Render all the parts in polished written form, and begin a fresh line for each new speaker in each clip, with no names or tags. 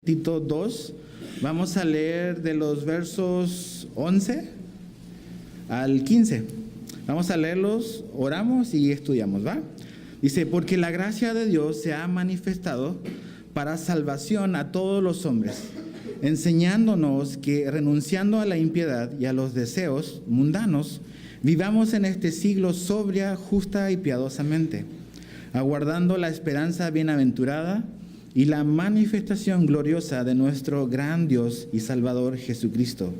Tito 2, vamos a leer de los versos 11 al 15. Vamos a leerlos, oramos y estudiamos, ¿va? Dice, porque la gracia de Dios se ha manifestado para salvación a todos los hombres, enseñándonos que renunciando a la impiedad y a los deseos mundanos, vivamos en este siglo sobria, justa y piadosamente, aguardando la esperanza bienaventurada y la manifestación gloriosa de nuestro gran Dios y Salvador Jesucristo,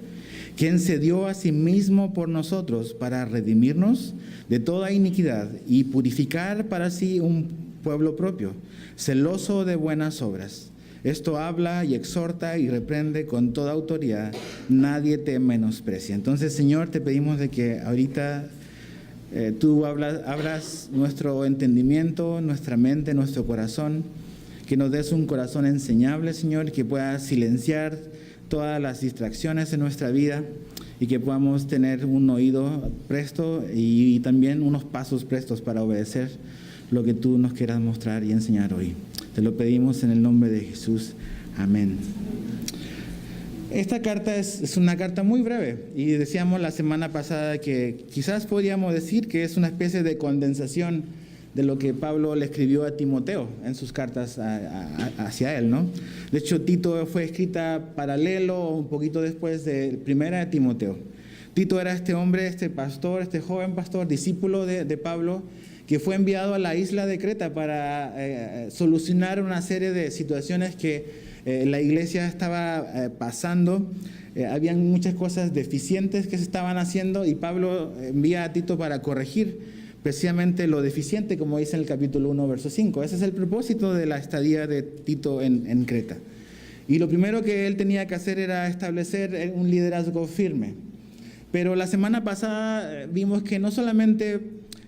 quien se dio a sí mismo por nosotros para redimirnos de toda iniquidad y purificar para sí un pueblo propio, celoso de buenas obras. Esto habla y exhorta y reprende con toda autoridad, nadie te menosprecia. Entonces, Señor, te pedimos de que ahorita tú abras nuestro entendimiento, nuestra mente, nuestro corazón, que nos des un corazón enseñable, Señor, que pueda silenciar todas las distracciones en nuestra vida y que podamos tener un oído presto y también unos pasos prestos para obedecer lo que tú nos quieras mostrar y enseñar hoy. Te lo pedimos en el nombre de Jesús. Amén. Esta carta es una carta muy breve y decíamos la semana pasada que quizás podríamos decir que es una especie de condensación de lo que Pablo le escribió a Timoteo en sus cartas hacia él, ¿no? De hecho, Tito fue escrita paralelo un poquito después de Primera de Timoteo. Tito era este hombre, este pastor, este joven pastor, discípulo de Pablo, que fue enviado a la isla de Creta para solucionar una serie de situaciones que la iglesia estaba pasando. Habían muchas cosas deficientes que se estaban haciendo y Pablo envía a Tito para corregir precisamente lo deficiente, como dice en el capítulo 1, verso 5. Ese es el propósito de la estadía de Tito en Creta. Y lo primero que él tenía que hacer era establecer un liderazgo firme. Pero la semana pasada vimos que no solamente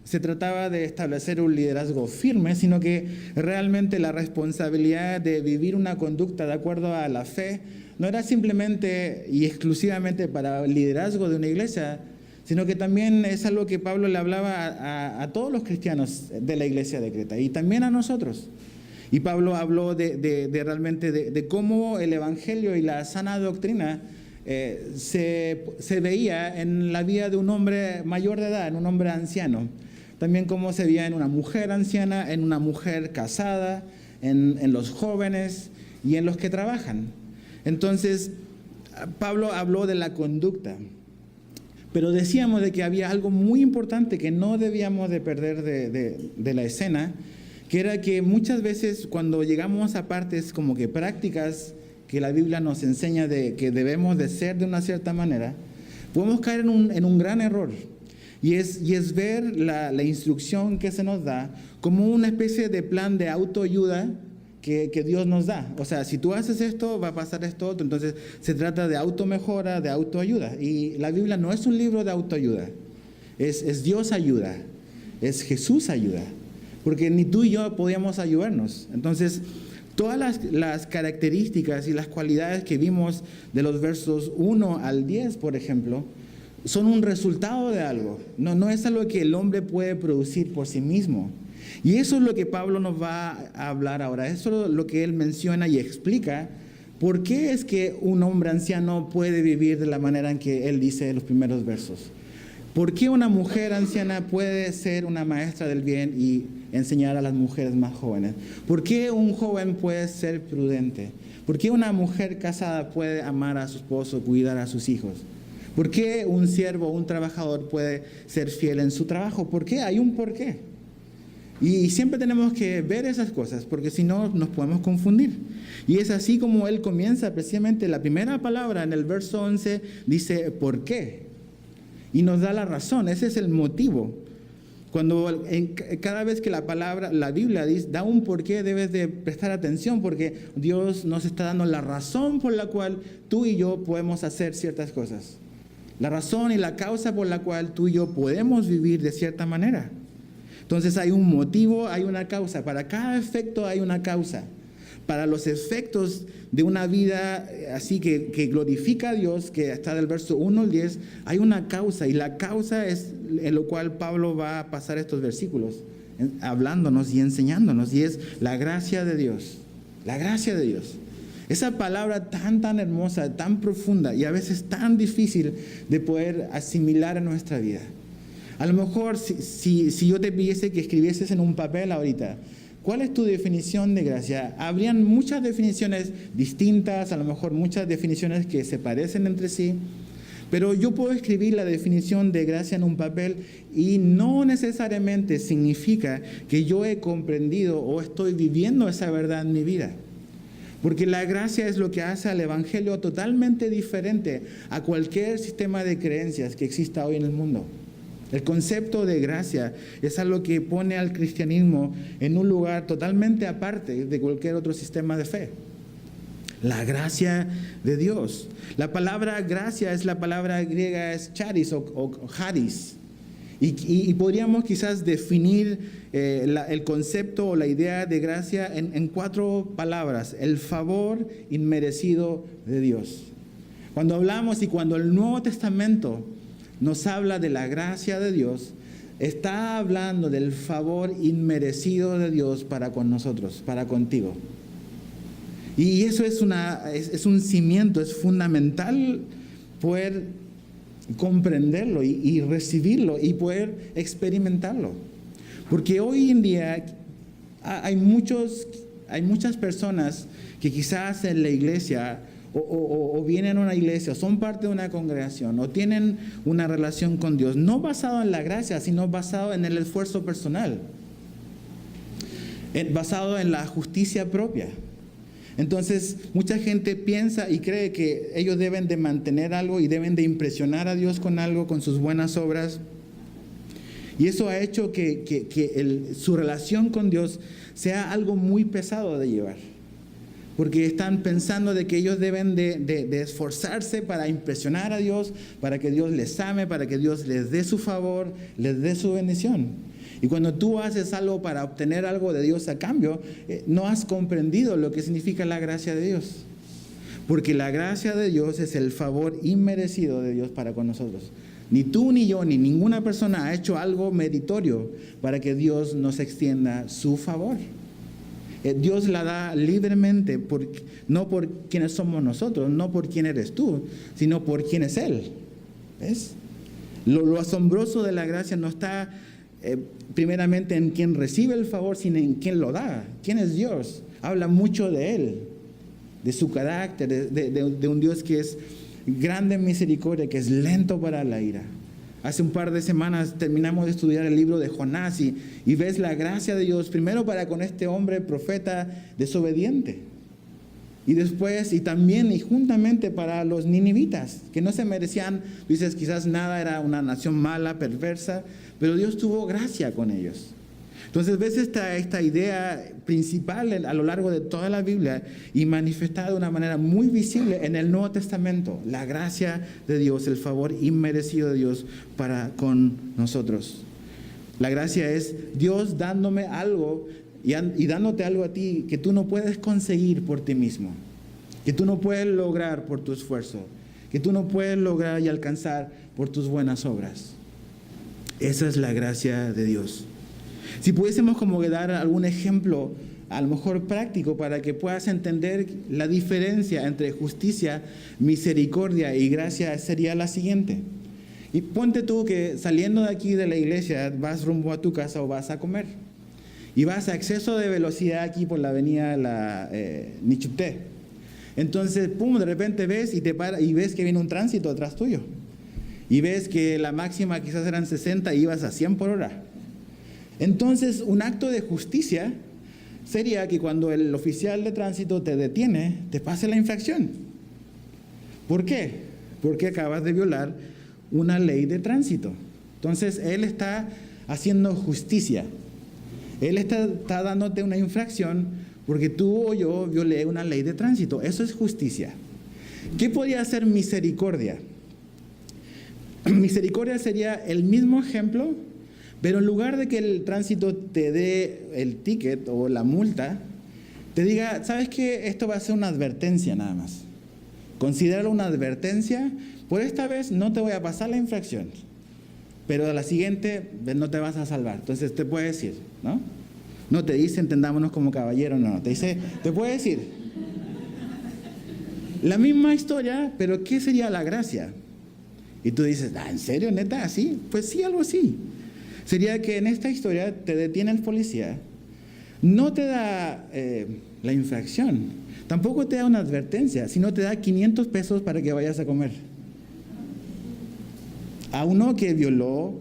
se trataba de establecer un liderazgo firme, sino que realmente la responsabilidad de vivir una conducta de acuerdo a la fe no era simplemente y exclusivamente para el liderazgo de una iglesia, sino que también es algo que Pablo le hablaba a todos los cristianos de la iglesia de Creta y también a nosotros. Y Pablo habló realmente de cómo el evangelio y la sana doctrina se veía en la vida de un hombre mayor de edad, en un hombre anciano. También cómo se veía en una mujer anciana, en una mujer casada, en los jóvenes y en los que trabajan. Entonces, Pablo habló de la conducta. Pero decíamos de que había algo muy importante que no debíamos de perder de la escena, que era que muchas veces cuando llegamos a partes como que prácticas que la Biblia nos enseña de que debemos de ser de una cierta manera, podemos caer en un gran error. Y es ver la instrucción que se nos da como una especie de plan de autoayuda que Dios nos da. O sea, si tú haces esto, va a pasar esto otro. Entonces, se trata de automejora, de autoayuda. Y la Biblia no es un libro de autoayuda. Es Dios ayuda. Es Jesús ayuda. Porque ni tú y yo podíamos ayudarnos. Entonces, todas las características y las cualidades que vimos de los versos 1 al 10, por ejemplo, son un resultado de algo. No es algo que el hombre puede producir por sí mismo. Y eso es lo que Pablo nos va a hablar ahora. Eso es lo que él menciona y explica. ¿Por qué es que un hombre anciano puede vivir de la manera en que él dice en los primeros versos? ¿Por qué una mujer anciana puede ser una maestra del bien y enseñar a las mujeres más jóvenes? ¿Por qué un joven puede ser prudente? ¿Por qué una mujer casada puede amar a su esposo, cuidar a sus hijos? ¿Por qué un siervo o un trabajador puede ser fiel en su trabajo? ¿Por qué? Hay un porqué. Y siempre tenemos que ver esas cosas, porque si no nos podemos confundir. Y es así como él comienza precisamente la primera palabra en el verso 11, dice ¿por qué? Y nos da la razón, ese es el motivo. Cada vez que la Biblia da un porqué, debes de prestar atención, porque Dios nos está dando la razón por la cual tú y yo podemos hacer ciertas cosas. La razón y la causa por la cual tú y yo podemos vivir de cierta manera. Entonces hay un motivo, hay una causa. Para cada efecto hay una causa. Para los efectos de una vida así que glorifica a Dios, que está del verso 1 al 10, hay una causa. Y la causa es en lo cual Pablo va a pasar estos versículos hablándonos y enseñándonos, y es la gracia de Dios. La gracia de Dios. Esa palabra tan hermosa, tan profunda y a veces tan difícil de poder asimilar en nuestra vida. A lo mejor si yo te pidiese que escribieses en un papel ahorita, ¿cuál es tu definición de gracia? Habrían muchas definiciones distintas, a lo mejor muchas definiciones que se parecen entre sí, pero yo puedo escribir la definición de gracia en un papel y no necesariamente significa que yo he comprendido o estoy viviendo esa verdad en mi vida. Porque la gracia es lo que hace al Evangelio totalmente diferente a cualquier sistema de creencias que exista hoy en el mundo. El concepto de gracia es algo que pone al cristianismo en un lugar totalmente aparte de cualquier otro sistema de fe. La gracia de Dios. La palabra gracia es la palabra griega es charis o charis. Y podríamos quizás definir el concepto o la idea de gracia en 4 palabras. El favor inmerecido de Dios. Cuando hablamos y cuando el Nuevo Testamento nos habla de la gracia de Dios, está hablando del favor inmerecido de Dios para con nosotros, para contigo. Y eso es un cimiento, es fundamental poder comprenderlo y recibirlo y poder experimentarlo. Porque hoy en día hay muchas personas que quizás en la iglesia o vienen a una iglesia, o son parte de una congregación, o tienen una relación con Dios, no basado en la gracia, sino basado en el esfuerzo personal, basado en la justicia propia. Entonces, mucha gente piensa y cree que ellos deben de mantener algo y deben de impresionar a Dios con algo, con sus buenas obras. Y eso ha hecho que su relación con Dios sea algo muy pesado de llevar. Porque están pensando de que ellos deben de esforzarse para impresionar a Dios, para que Dios les ame, para que Dios les dé su favor, les dé su bendición. Y cuando tú haces algo para obtener algo de Dios a cambio, no has comprendido lo que significa la gracia de Dios. Porque la gracia de Dios es el favor inmerecido de Dios para con nosotros. Ni tú, ni yo, ni ninguna persona ha hecho algo meritorio para que Dios nos extienda su favor. Dios la da libremente, no por quienes somos nosotros, no por quién eres tú, sino por quién es Él. ¿Ves? Lo asombroso de la gracia no está primeramente en quien recibe el favor, sino en quien lo da. ¿Quién es Dios? Habla mucho de Él, de su carácter, de un Dios que es grande en misericordia, que es lento para la ira. Hace un par de semanas terminamos de estudiar el libro de Jonás y ves la gracia de Dios primero para con este hombre profeta desobediente. Y después, y también y juntamente para los ninivitas, que no se merecían, dices, quizás nada, era una nación mala, perversa, pero Dios tuvo gracia con ellos. Entonces ves esta idea principal a lo largo de toda la Biblia y manifestada de una manera muy visible en el Nuevo Testamento. La gracia de Dios, el favor inmerecido de Dios para con nosotros. La gracia es Dios dándome algo y dándote algo a ti que tú no puedes conseguir por ti mismo, que tú no puedes lograr por tu esfuerzo, que tú no puedes lograr y alcanzar por tus buenas obras. Esa es la gracia de Dios. Si pudiésemos como que dar algún ejemplo, a lo mejor práctico, para que puedas entender la diferencia entre justicia, misericordia y gracia, sería la siguiente. Y ponte tú que saliendo de aquí de la iglesia vas rumbo a tu casa o vas a comer. Y vas a exceso de velocidad aquí por la avenida Nichupté. Entonces, pum, de repente ves y te para y ves que viene un tránsito atrás tuyo. Y ves que la máxima quizás eran 60 y ibas a 100 por hora. Entonces, un acto de justicia sería que cuando el oficial de tránsito te detiene, te pase la infracción. ¿Por qué? Porque acabas de violar una ley de tránsito. Entonces, él está haciendo justicia. Él está dándote una infracción porque tú o yo violé una ley de tránsito. Eso es justicia. ¿Qué podría ser misericordia? Misericordia sería el mismo ejemplo, pero en lugar de que el tránsito te dé el ticket o la multa, te diga, ¿sabes qué? Esto va a ser una advertencia nada más. Considéralo una advertencia. Por esta vez no te voy a pasar la infracción. pero a la siguiente no te vas a salvar. Entonces te puede decir, ¿no? No te dice, entendámonos como caballero, no. Te dice, te puede decir. La misma historia, pero ¿qué sería la gracia? Y tú dices, ¿en serio, neta, así? Pues sí, algo así. Sería que en esta historia te detiene el policía, no te da la infracción, tampoco te da una advertencia, sino te da 500 pesos para que vayas a comer. A uno que violó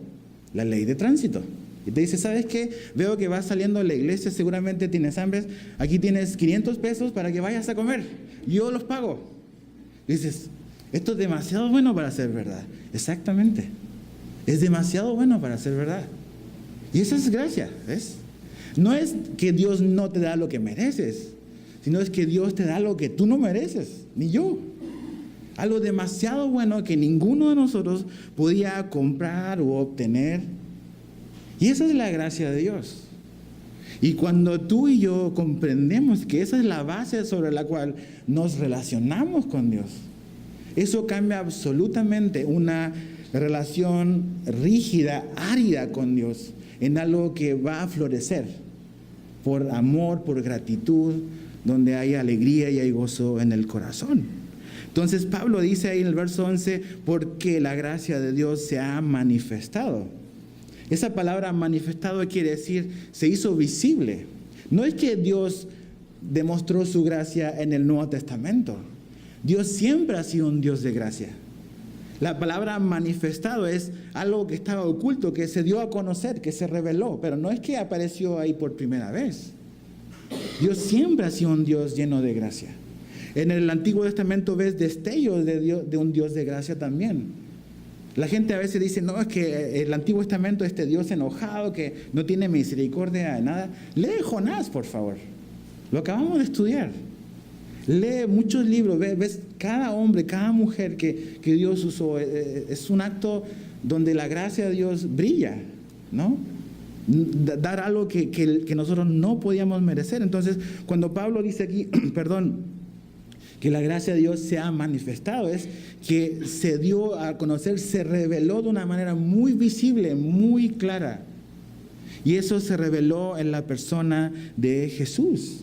la ley de tránsito. Y te dice, ¿sabes qué? Veo que vas saliendo de la iglesia, seguramente tienes hambre, aquí tienes 500 pesos para que vayas a comer, yo los pago. Y dices, esto es demasiado bueno para ser verdad. Exactamente. Es demasiado bueno para ser verdad. Y esa es gracia, ¿ves? No es que Dios no te da lo que mereces, sino es que Dios te da lo que tú no mereces, ni yo. Algo demasiado bueno que ninguno de nosotros podía comprar o obtener. Y esa es la gracia de Dios. Y cuando tú y yo comprendemos que esa es la base sobre la cual nos relacionamos con Dios, eso cambia absolutamente una relación rígida, árida con Dios, en algo que va a florecer por amor, por gratitud, donde hay alegría y hay gozo en el corazón. Entonces Pablo dice ahí en el verso 11, porque la gracia de Dios se ha manifestado. Esa palabra manifestado quiere decir, se hizo visible. No es que Dios demostró su gracia en el Nuevo Testamento. Dios siempre ha sido un Dios de gracia. La palabra manifestado es algo que estaba oculto, que se dio a conocer, que se reveló, pero no es que apareció ahí por primera vez. Dios siempre ha sido un Dios lleno de gracia. En el Antiguo Testamento ves destellos de un Dios de gracia también. La gente a veces dice, no, es que el Antiguo Testamento es este Dios enojado que no tiene misericordia de nada. Lee Jonás, por favor. Lo acabamos de estudiar. Lee muchos libros, ves cada hombre, cada mujer que Dios usó. Es un acto donde la gracia de Dios brilla, ¿no? Dar algo que nosotros no podíamos merecer. Entonces, cuando Pablo dice aquí, que la gracia de Dios se ha manifestado, es que se dio a conocer, se reveló de una manera muy visible, muy clara. Y eso se reveló en la persona de Jesús.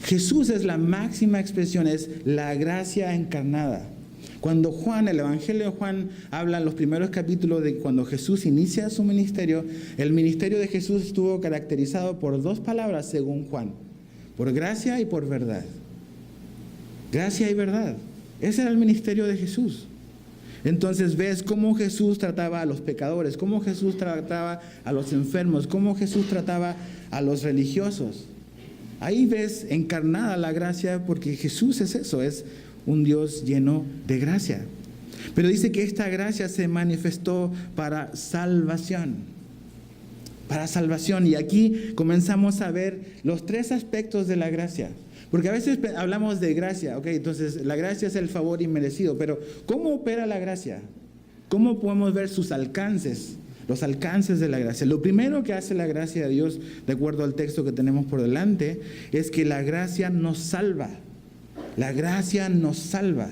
Jesús es la máxima expresión, es la gracia encarnada. Cuando Juan, el Evangelio de Juan, habla en los primeros capítulos de cuando Jesús inicia su ministerio, el ministerio de Jesús estuvo caracterizado por dos palabras según Juan, por gracia y por verdad. Gracia y verdad. Ese era el ministerio de Jesús. Entonces ves cómo Jesús trataba a los pecadores, cómo Jesús trataba a los enfermos, cómo Jesús trataba a los religiosos. Ahí ves encarnada la gracia porque Jesús es eso, es un Dios lleno de gracia. Pero dice que esta gracia se manifestó para salvación. Para salvación. Y aquí comenzamos a ver los tres aspectos de la gracia. Porque a veces hablamos de gracia, ok, entonces la gracia es el favor inmerecido, pero ¿cómo opera la gracia? ¿Cómo podemos ver sus alcances? Los alcances de la gracia. Lo primero que hace la gracia de Dios, de acuerdo al texto que tenemos por delante, es que la gracia nos salva. La gracia nos salva.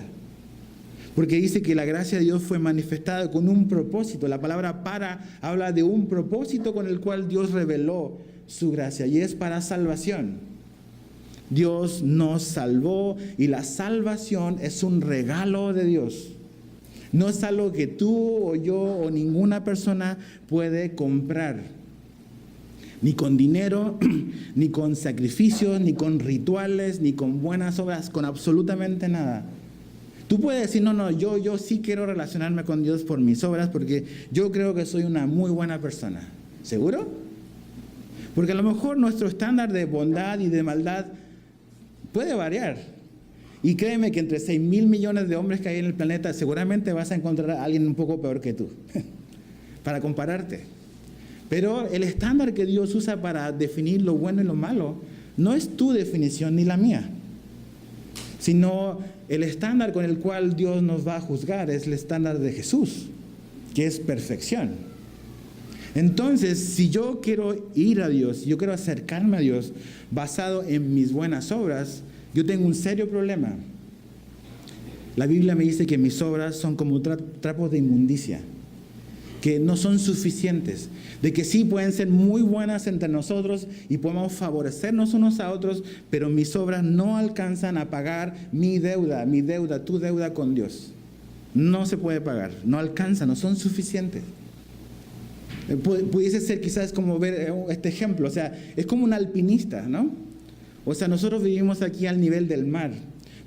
Porque dice que la gracia de Dios fue manifestada con un propósito. La palabra para habla de un propósito con el cual Dios reveló su gracia y es para salvación. Dios nos salvó y la salvación es un regalo de Dios. No es algo que tú o yo o ninguna persona puede comprar. Ni con dinero, ni con sacrificios, ni con rituales, ni con buenas obras, con absolutamente nada. Tú puedes decir, no, yo sí quiero relacionarme con Dios por mis obras porque yo creo que soy una muy buena persona. ¿Seguro? Porque a lo mejor nuestro estándar de bondad y de maldad puede variar. Y créeme que entre 6,000 millones de hombres que hay en el planeta, seguramente vas a encontrar a alguien un poco peor que tú, para compararte. Pero el estándar que Dios usa para definir lo bueno y lo malo, no es tu definición ni la mía, sino el estándar con el cual Dios nos va a juzgar es el estándar de Jesús, que es perfección. Entonces, si yo quiero ir a Dios, yo quiero acercarme a Dios basado en mis buenas obras, yo tengo un serio problema. La Biblia me dice que mis obras son como trapos de inmundicia. que no son suficientes, de que sí pueden ser muy buenas entre nosotros y podemos favorecernos unos a otros, pero mis obras no alcanzan a pagar mi deuda, tu deuda con Dios. No se puede pagar, no alcanza, no son suficientes. Pudiese ser quizás como ver este ejemplo, o sea, es como un alpinista, ¿no? O sea, nosotros vivimos aquí al nivel del mar,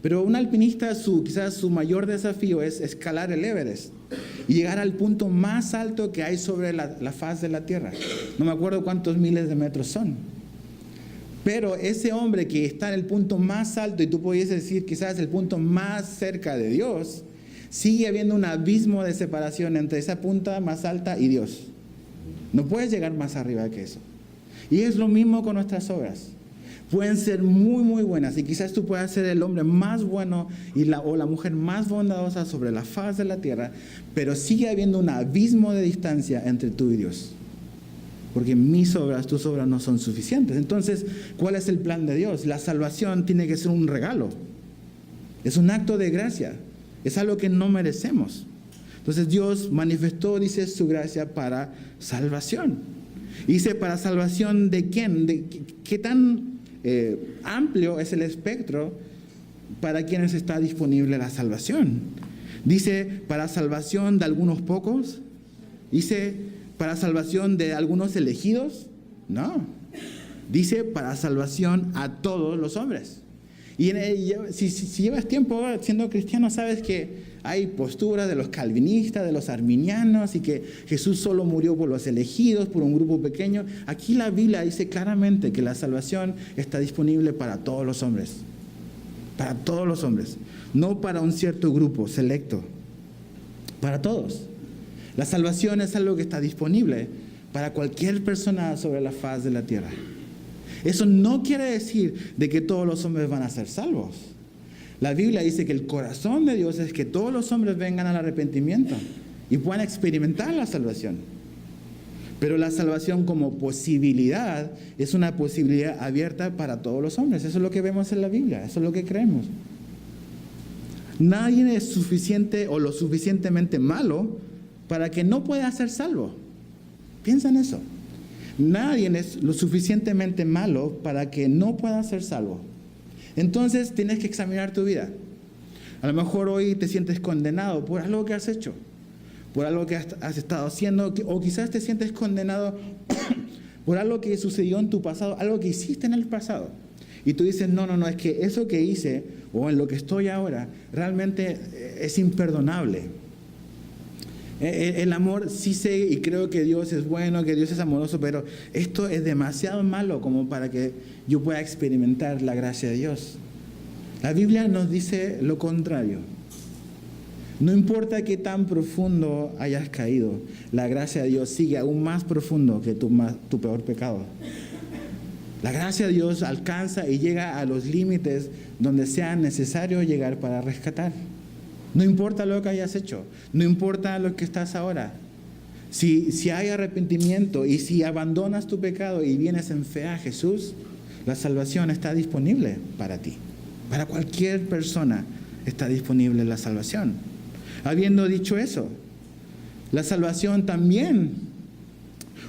pero un alpinista quizás su mayor desafío es escalar el Everest y llegar al punto más alto que hay sobre la faz de la tierra. No me acuerdo cuántos miles de metros son. Pero ese hombre que está en el punto más alto, y tú podrías decir quizás el punto más cerca de Dios, sigue habiendo un abismo de separación entre esa punta más alta y Dios. No puedes llegar más arriba que eso. Y es lo mismo con nuestras obras. Pueden ser muy, muy buenas, y quizás tú puedas ser el hombre más bueno o la mujer más bondadosa sobre la faz de la tierra, pero sigue habiendo un abismo de distancia entre tú y Dios. Porque tus obras no son suficientes. Entonces, ¿cuál es el plan de Dios? La salvación tiene que ser un regalo. Es un acto de gracia. Es algo que no merecemos. Entonces Dios manifestó, dice, su gracia para salvación. Dice, ¿para salvación de quién? ¿Qué tan amplio es el espectro para quienes está disponible la salvación? Dice, ¿para salvación de algunos pocos? Dice, ¿para salvación de algunos elegidos? No. Dice, para salvación a todos los hombres. Y si llevas tiempo siendo cristiano, sabes que hay posturas de los calvinistas, de los arminianos, y que Jesús solo murió por los elegidos, por un grupo pequeño. Aquí la Biblia dice claramente que la salvación está disponible para todos los hombres. Para todos los hombres. No para un cierto grupo selecto. Para todos. La salvación es algo que está disponible para cualquier persona sobre la faz de la tierra. Eso no quiere decir de que todos los hombres van a ser salvos. La Biblia dice que el corazón de Dios es que todos los hombres vengan al arrepentimiento y puedan experimentar la salvación. Pero la salvación como posibilidad es una posibilidad abierta para todos los hombres. Eso es lo que vemos en la Biblia, eso es lo que creemos. Nadie es suficiente o lo suficientemente malo para que no pueda ser salvo. Piensa en eso. Nadie es lo suficientemente malo para que no pueda ser salvo. Entonces tienes que examinar tu vida. A lo mejor hoy te sientes condenado por algo que has hecho, por algo que has estado haciendo, o quizás te sientes condenado por algo que sucedió en tu pasado, algo que hiciste en el pasado. Y tú dices, no, es que eso que hice o en lo que estoy ahora realmente es imperdonable. El amor sí sé y creo que Dios es bueno, que Dios es amoroso, pero esto es demasiado malo como para que yo pueda experimentar la gracia de Dios. La Biblia nos dice lo contrario. No importa qué tan profundo hayas caído, la gracia de Dios sigue aún más profundo que tu peor pecado. La gracia de Dios alcanza y llega a los límites donde sea necesario llegar para rescatar. No importa lo que hayas hecho, no importa lo que estás ahora. Si hay arrepentimiento y si abandonas tu pecado y vienes en fe a Jesús, la salvación está disponible para ti. Para cualquier persona está disponible la salvación. Habiendo dicho eso, la salvación también,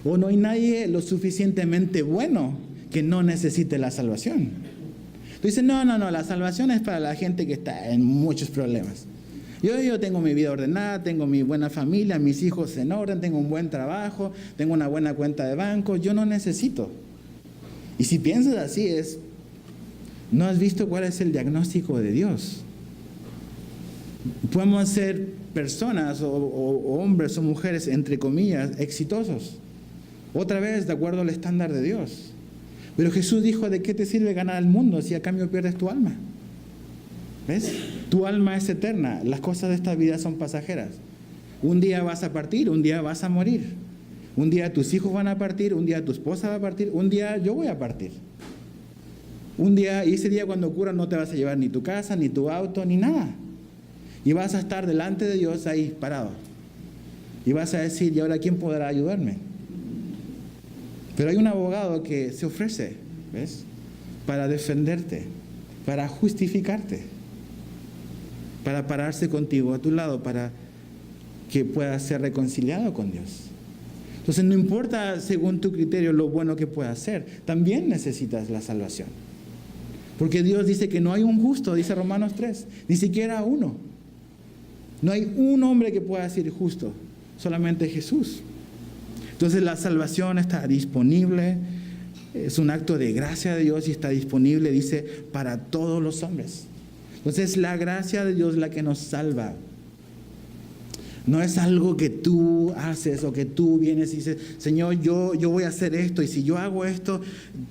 o no hay nadie lo suficientemente bueno que no necesite la salvación. Tú dices, no, la salvación es para la gente que está en muchos problemas. Yo tengo mi vida ordenada, tengo mi buena familia, mis hijos en orden, tengo un buen trabajo, tengo una buena cuenta de banco, yo no necesito. Y si piensas así no has visto cuál es el diagnóstico de Dios. Podemos ser personas o hombres o mujeres, entre comillas, exitosos. Otra vez, de acuerdo al estándar de Dios. Pero Jesús dijo, ¿de qué te sirve ganar el mundo si a cambio pierdes tu alma? ¿Ves? Tu alma es eterna. Las cosas de esta vida son pasajeras. Un día vas a partir, un día vas a morir. Un día tus hijos van a partir, un día tu esposa va a partir, un día yo voy a partir. Un día, y ese día cuando ocurra no te vas a llevar ni tu casa, ni tu auto, ni nada. Y vas a estar delante de Dios ahí parado. Y vas a decir, ¿y ahora quién podrá ayudarme? Pero hay un abogado que se ofrece, ¿ves? Para defenderte, para justificarte, para pararse contigo a tu lado, para que puedas ser reconciliado con Dios. Entonces no importa según tu criterio lo bueno que puedas hacer, también necesitas la salvación. Porque Dios dice que no hay un justo, dice Romanos 3, ni siquiera uno. No hay un hombre que pueda ser justo, solamente Jesús. Entonces la salvación está disponible, es un acto de gracia de Dios y está disponible, dice, para todos los hombres. Entonces la gracia de Dios es la que nos salva. No es algo que tú haces o que tú vienes y dices, Señor, yo voy a hacer esto y si yo hago esto,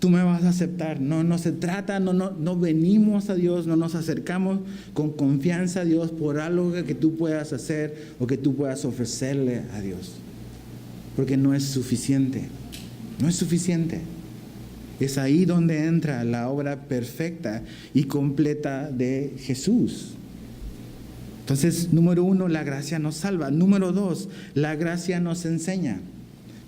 tú me vas a aceptar. No se trata, no venimos a Dios, no nos acercamos con confianza a Dios por algo que tú puedas hacer o que tú puedas ofrecerle a Dios. Porque no es suficiente, no es suficiente. Es ahí donde entra la obra perfecta y completa de Jesús. Entonces, número 1, la gracia nos salva. Número 2, la gracia nos enseña.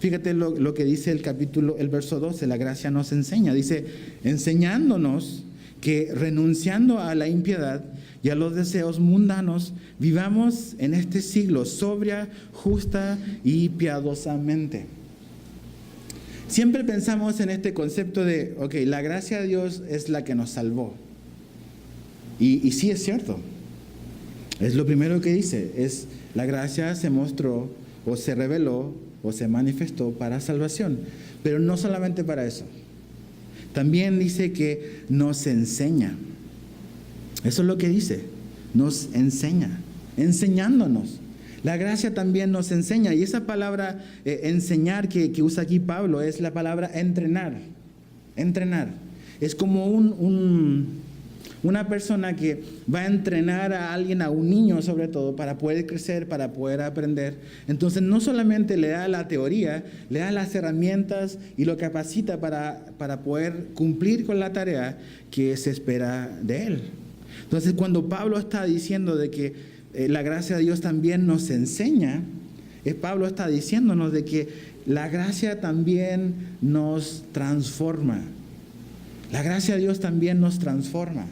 Fíjate lo que dice el verso 12, la gracia nos enseña. Dice, enseñándonos que renunciando a la impiedad y a los deseos mundanos, vivamos en este siglo sobria, justa y piadosamente. Siempre pensamos en este concepto de, la gracia de Dios es la que nos salvó. Y sí es cierto. Es lo primero que dice, es la gracia se mostró o se reveló o se manifestó para salvación, pero no solamente para eso. También dice que nos enseña. Eso es lo que dice, nos enseña, enseñándonos. La gracia también nos enseña, y esa palabra enseñar que usa aquí Pablo es la palabra entrenar. Entrenar. Es como una persona que va a entrenar a alguien, a un niño sobre todo, para poder crecer, para poder aprender. Entonces no solamente le da la teoría, le da las herramientas y lo capacita para poder cumplir con la tarea que se espera de él. Entonces cuando Pablo está diciendo de que la gracia de Dios también nos enseña, Pablo está diciéndonos de que la gracia también nos transforma. La gracia de Dios también nos transforma.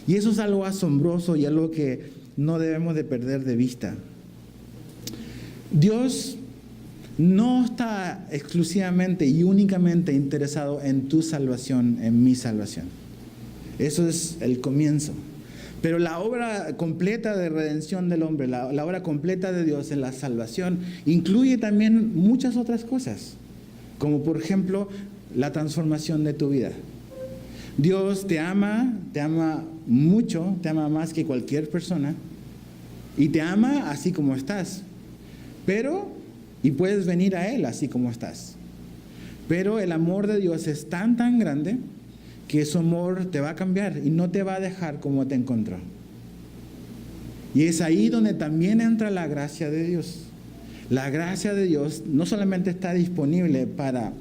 Y eso es algo asombroso y algo que no debemos de perder de vista. Dios no está exclusivamente y únicamente interesado en tu salvación, en mi salvación. Eso es el comienzo. Pero la obra completa de redención del hombre, la obra completa de Dios en la salvación, incluye también muchas otras cosas, como por ejemplo la transformación de tu vida. Dios te ama mucho, te ama más que cualquier persona y te ama así como estás, y puedes venir a Él así como estás. Pero el amor de Dios es tan grande que su amor te va a cambiar y no te va a dejar como te encontró. Y es ahí donde también entra la gracia de Dios. La gracia de Dios no solamente está disponible para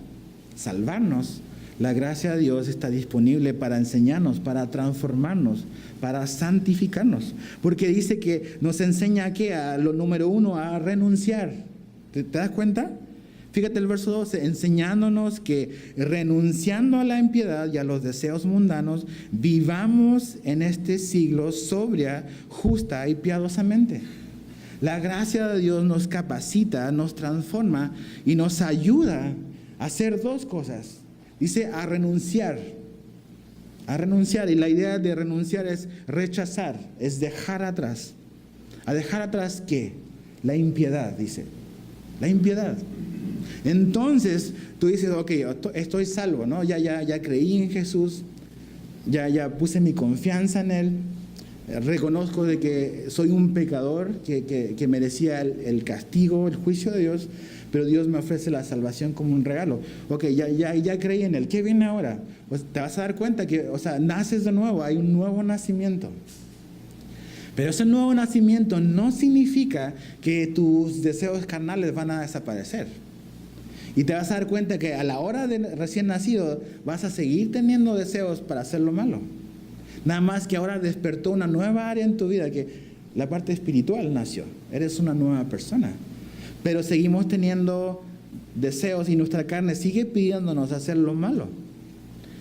salvarnos, la gracia de Dios está disponible para enseñarnos, para transformarnos, para santificarnos. Porque dice que nos enseña a lo número 1, a renunciar. ¿Te das cuenta? Fíjate el verso 12, enseñándonos que renunciando a la impiedad y a los deseos mundanos, vivamos en este siglo sobria, justa y piadosamente. La gracia de Dios nos capacita, nos transforma y nos ayuda a hacer dos cosas. Dice a renunciar, y la idea de renunciar es rechazar, es dejar atrás. ¿A dejar atrás qué? La impiedad, dice, la impiedad. Entonces tú dices, estoy salvo, ¿no? Ya creí en Jesús, ya puse mi confianza en Él, reconozco de que soy un pecador que merecía el castigo, el juicio de Dios, pero Dios me ofrece la salvación como un regalo. Ya creí en Él. ¿Qué viene ahora? Pues te vas a dar cuenta que, naces de nuevo, hay un nuevo nacimiento. Pero ese nuevo nacimiento no significa que tus deseos carnales van a desaparecer. Y te vas a dar cuenta que a la hora de recién nacido vas a seguir teniendo deseos para hacer lo malo. Nada más que ahora despertó una nueva área en tu vida, que la parte espiritual nació. Eres una nueva persona. Pero seguimos teniendo deseos y nuestra carne sigue pidiéndonos hacer lo malo.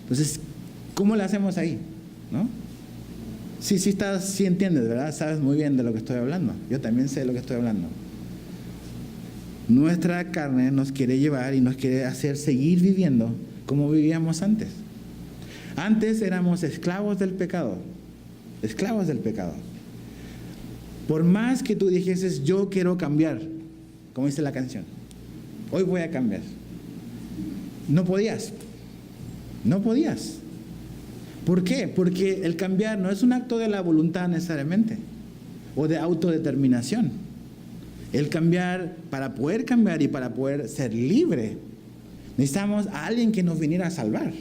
Entonces, ¿cómo le hacemos ahí? ¿No? Sí entiendes, ¿verdad? Sabes muy bien de lo que estoy hablando. Yo también sé de lo que estoy hablando. Nuestra carne nos quiere llevar y nos quiere hacer seguir viviendo como vivíamos antes. Antes éramos esclavos del pecado, esclavos del pecado. Por más que tú dijeses, yo quiero cambiar, como dice la canción, hoy voy a cambiar, no podías. ¿Por qué? Porque el cambiar no es un acto de la voluntad necesariamente, o de autodeterminación. El cambiar, para poder cambiar y para poder ser libre, necesitamos a alguien que nos viniera a salvar,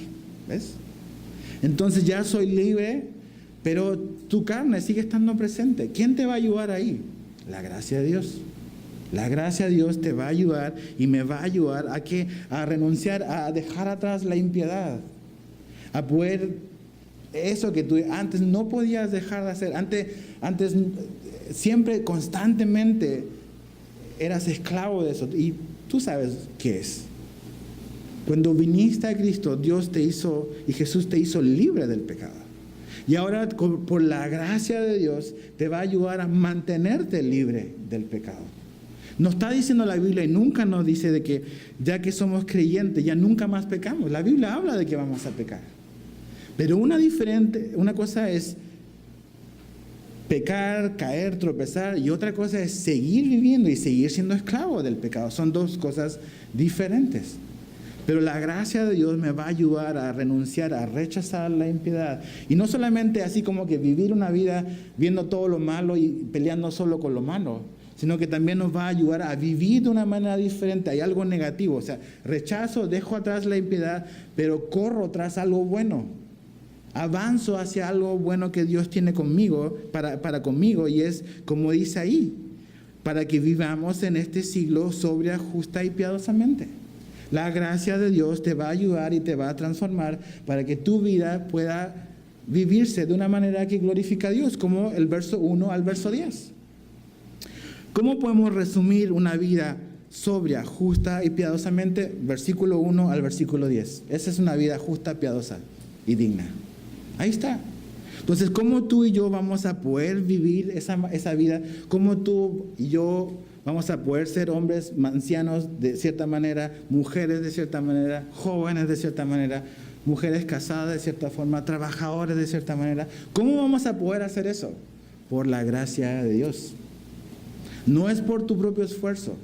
¿ves? Entonces ya soy libre, pero tu carne sigue estando presente. ¿Quién te va a ayudar ahí? La gracia de Dios. La gracia de Dios te va a ayudar y me va a ayudar a renunciar, a dejar atrás la impiedad, a poder, eso que tú antes no podías dejar de hacer, antes siempre, constantemente eras esclavo de eso, y tú sabes qué es. Cuando viniste a Cristo, Dios te hizo, y Jesús te hizo libre del pecado. Y ahora, por la gracia de Dios, te va a ayudar a mantenerte libre del pecado. No está diciendo la Biblia, y nunca nos dice de que ya que somos creyentes, ya nunca más pecamos. La Biblia habla de que vamos a pecar. Pero una cosa es pecar, caer, tropezar, y otra cosa es seguir viviendo y seguir siendo esclavo del pecado. Son dos cosas diferentes. Pero la gracia de Dios me va a ayudar a renunciar, a rechazar la impiedad. Y no solamente así como que vivir una vida viendo todo lo malo y peleando solo con lo malo, sino que también nos va a ayudar a vivir de una manera diferente. Hay algo negativo, o sea, rechazo, dejo atrás la impiedad, pero corro tras algo bueno. Avanzo hacia algo bueno que Dios tiene conmigo, para conmigo, y es como dice ahí, para que vivamos en este siglo sobria, justa y piadosamente. La gracia de Dios te va a ayudar y te va a transformar para que tu vida pueda vivirse de una manera que glorifica a Dios, como el verso 1 al verso 10. ¿Cómo podemos resumir una vida sobria, justa y piadosamente? Versículo 1 al versículo 10. Esa es una vida justa, piadosa y digna. Ahí está. Entonces, ¿cómo tú y yo vamos a poder vivir esa vida? ¿Cómo tú y yo vamos a poder ser hombres ancianos de cierta manera, mujeres de cierta manera, jóvenes de cierta manera, mujeres casadas de cierta forma, trabajadores de cierta manera? ¿Cómo vamos a poder hacer eso? Por la gracia de Dios. No es por tu propio esfuerzo.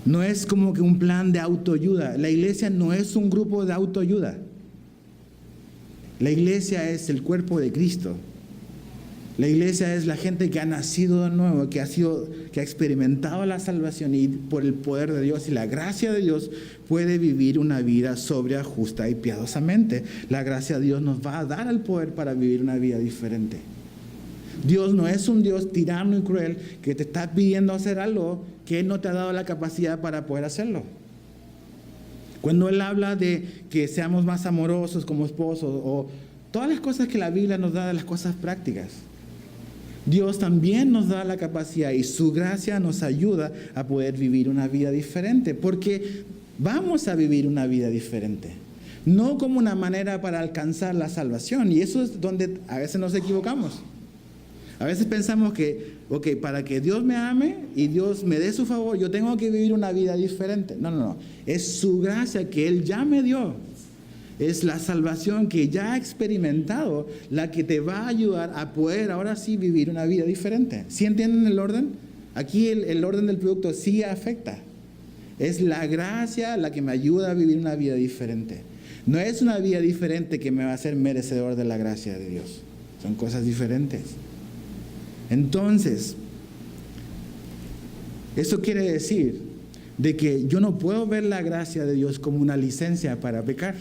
No es como que un plan de autoayuda. La iglesia no es un grupo de autoayuda. La iglesia es el cuerpo de Cristo. La iglesia es la gente que ha nacido de nuevo, que ha experimentado la salvación, y por el poder de Dios y la gracia de Dios puede vivir una vida sobria, justa y piadosamente. La gracia de Dios nos va a dar el poder para vivir una vida diferente. Dios no es un Dios tirano y cruel que te está pidiendo hacer algo que Él no te ha dado la capacidad para poder hacerlo. Cuando Él habla de que seamos más amorosos como esposos, o todas las cosas que la Biblia nos da de las cosas prácticas, Dios también nos da la capacidad y su gracia nos ayuda a poder vivir una vida diferente, porque vamos a vivir una vida diferente, no como una manera para alcanzar la salvación. Y eso es donde a veces nos equivocamos. A veces pensamos que, para que Dios me ame y Dios me dé su favor, yo tengo que vivir una vida diferente. No. Es su gracia que Él ya me dio. Es la salvación que ya ha experimentado la que te va a ayudar a poder ahora sí vivir una vida diferente. ¿Sí entienden el orden? Aquí el orden del producto sí afecta. Es la gracia la que me ayuda a vivir una vida diferente. No es una vida diferente que me va a hacer merecedor de la gracia de Dios. Son cosas diferentes. Entonces, eso quiere decir de que yo no puedo ver la gracia de Dios como una licencia para pecar.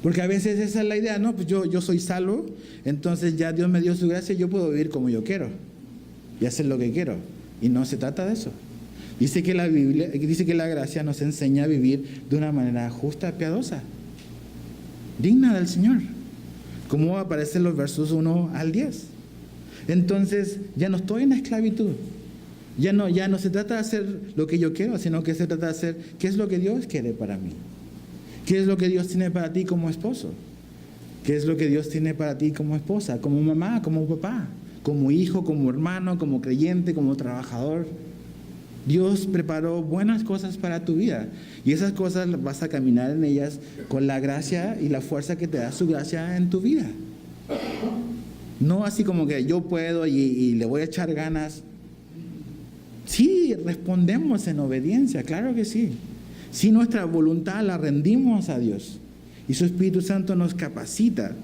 Porque a veces esa es la idea, no, pues yo soy salvo, entonces ya Dios me dio su gracia y yo puedo vivir como yo quiero y hacer lo que quiero. Y no se trata de eso. Dice que la Biblia, dice que la gracia nos enseña a vivir de una manera justa, piadosa, digna del Señor, como aparecen los versos 1 al 10. Entonces ya no estoy en esclavitud. Ya no se trata de hacer lo que yo quiero, sino que se trata de hacer qué es lo que Dios quiere para mí. ¿Qué es lo que Dios tiene para ti como esposo? ¿Qué es lo que Dios tiene para ti como esposa, como mamá, como papá, como hijo, como hermano, como creyente, como trabajador? Dios preparó buenas cosas para tu vida y esas cosas vas a caminar en ellas con la gracia y la fuerza que te da su gracia en tu vida. No así como que yo puedo y le voy a echar ganas. Sí, respondemos en obediencia, claro que sí. Si nuestra voluntad la rendimos a Dios y su Espíritu Santo nos capacita.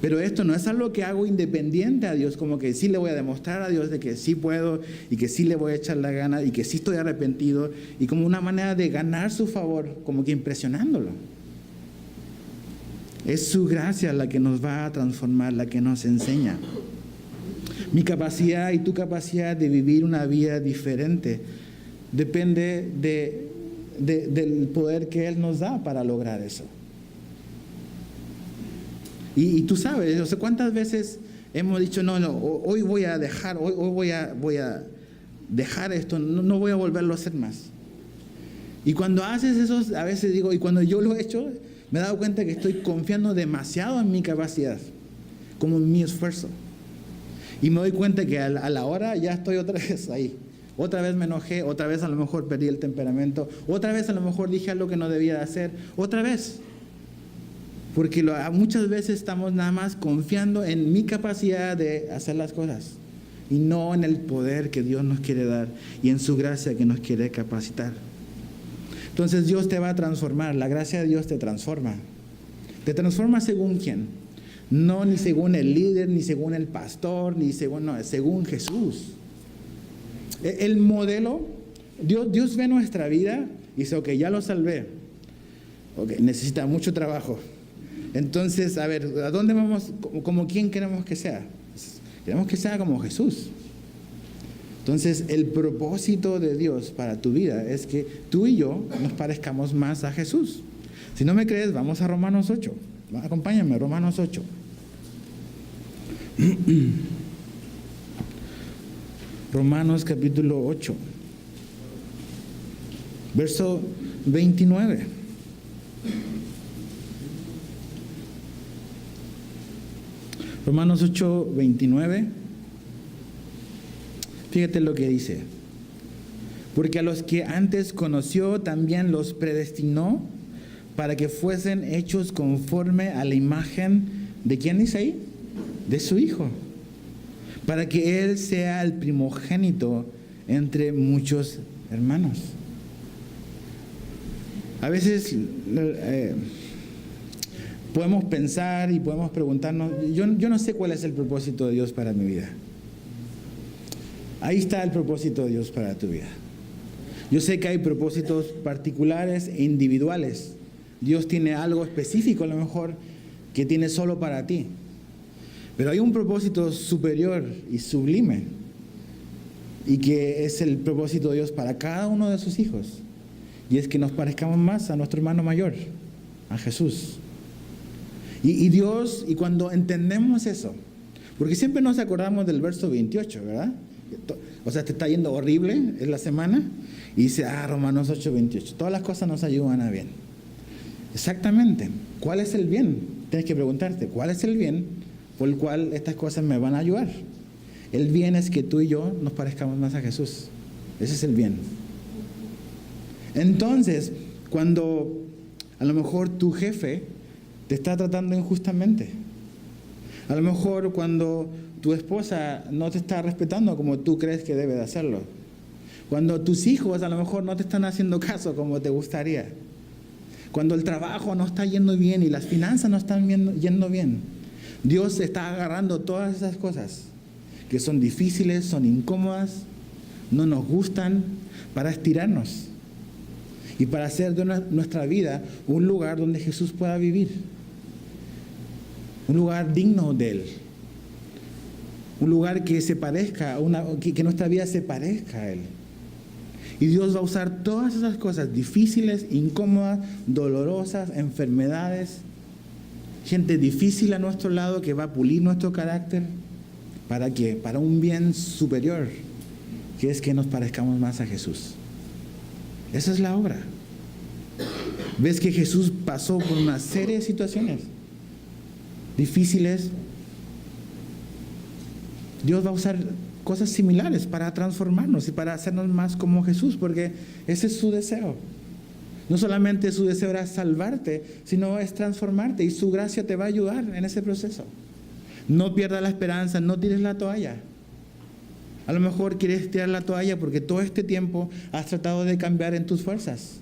Pero esto no es algo que hago independiente a Dios, como que sí le voy a demostrar a Dios de que sí puedo y que sí le voy a echar la gana y que sí estoy arrepentido y como una manera de ganar su favor, como que impresionándolo. Es su gracia la que nos va a transformar, la que nos enseña. Mi capacidad y tu capacidad de vivir una vida diferente depende del poder que Él nos da para lograr eso. Y tú sabes, o sea, ¿cuántas veces hemos dicho, no, hoy voy a dejar, hoy voy a dejar esto, no voy a volverlo a hacer más? Y cuando haces eso, a veces digo, y cuando yo lo he hecho, me he dado cuenta que estoy confiando demasiado en mi capacidad, como en mi esfuerzo. Y me doy cuenta que a la hora ya estoy otra vez ahí. Otra vez me enojé, otra vez a lo mejor perdí el temperamento, otra vez a lo mejor dije algo que no debía de hacer, otra vez. Porque muchas veces estamos nada más confiando en mi capacidad de hacer las cosas y no en el poder que Dios nos quiere dar y en su gracia que nos quiere capacitar. Entonces Dios te va a transformar, la gracia de Dios te transforma. ¿Te transforma según quién? No ni según el líder, ni según el pastor, ni según, no, según Jesús. El modelo, Dios ve nuestra vida y dice, ok, ya lo salvé. Ok, necesita mucho trabajo. Entonces, a ver, ¿a dónde vamos? ¿Como quién queremos que sea? Queremos que sea como Jesús. Entonces, el propósito de Dios para tu vida es que tú y yo nos parezcamos más a Jesús. Si no me crees, vamos a Romanos 8. Acompáñame, Romanos 8. Romanos capítulo 8. Verso 29. Romanos 8, 29. Fíjate lo que dice. Porque a los que antes conoció también los predestinó para que fuesen hechos conforme a la imagen de ¿quién dice ahí? De su Hijo. Para que Él sea el primogénito entre muchos hermanos. A veces podemos pensar y podemos preguntarnos, yo no sé cuál es el propósito de Dios para mi vida. Ahí está el propósito de Dios para tu vida. Yo sé que hay propósitos particulares e individuales. Dios tiene algo específico a lo mejor que tiene solo para ti. Pero hay un propósito superior y sublime y que es el propósito de Dios para cada uno de sus hijos. Y es que nos parezcamos más a nuestro hermano mayor, a Jesús. Y Dios, y cuando entendemos eso, porque siempre nos acordamos del verso 28, ¿verdad? O sea, te está yendo horrible en la semana y dice, Romanos 8, 28, todas las cosas nos ayudan a bien. Exactamente, ¿cuál es el bien? Tienes que preguntarte, ¿cuál es el bien por el cual estas cosas me van a ayudar? El bien es que tú y yo nos parezcamos más a Jesús. Ese es el bien. Entonces, cuando a lo mejor tu jefe te está tratando injustamente, a lo mejor cuando tu esposa no te está respetando como tú crees que debe de hacerlo, cuando tus hijos a lo mejor no te están haciendo caso como te gustaría, cuando el trabajo no está yendo bien y las finanzas no están yendo bien, Dios está agarrando todas esas cosas que son difíciles, son incómodas, no nos gustan, para estirarnos y para hacer de nuestra vida un lugar donde Jesús pueda vivir, un lugar digno de Él, un lugar que se parezca, que nuestra vida se parezca a Él. Y Dios va a usar todas esas cosas difíciles, incómodas, dolorosas, enfermedades, gente difícil a nuestro lado que va a pulir nuestro carácter. ¿Para qué? Para un bien superior, que es que nos parezcamos más a Jesús. Esa es la obra. ¿Ves que Jesús pasó por una serie de situaciones difíciles? Dios va a usar cosas similares para transformarnos y para hacernos más como Jesús, porque ese es su deseo. No solamente su deseo era salvarte, sino es transformarte, y su gracia te va a ayudar en ese proceso. No pierdas la esperanza, no tires la toalla. A lo mejor quieres tirar la toalla porque todo este tiempo has tratado de cambiar en tus fuerzas.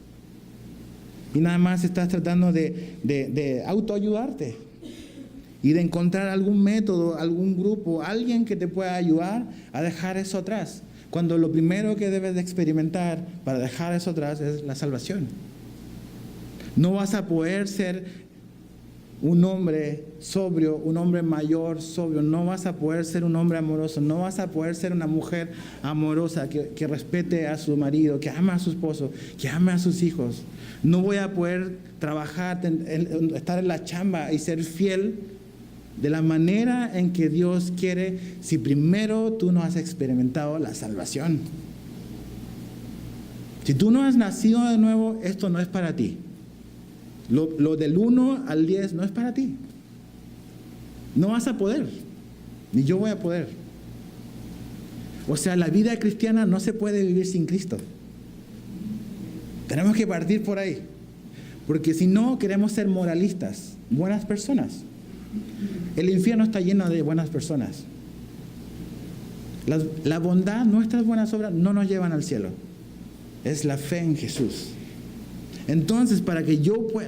Y nada más estás tratando de autoayudarte y de encontrar algún método, algún grupo, alguien que te pueda ayudar a dejar eso atrás. Cuando lo primero que debes de experimentar para dejar eso atrás es la salvación. No vas a poder ser un hombre sobrio, un hombre mayor sobrio. No vas a poder ser un hombre amoroso. No vas a poder ser una mujer amorosa que respete a su marido, que ama a su esposo, que ama a sus hijos. No voy a poder trabajar, estar en la chamba y ser fiel de la manera en que Dios quiere si primero tú no has experimentado la salvación. Si tú no has nacido de nuevo, esto no es para ti. Lo del 1 al 10 no es para ti. No vas a poder, ni yo voy a poder. O sea, la vida cristiana no se puede vivir sin Cristo. Tenemos que partir por ahí, porque si no queremos ser moralistas, buenas personas. El infierno está lleno de buenas personas. La bondad, nuestras buenas obras no nos llevan al cielo. Es la fe en Jesús. Entonces, para que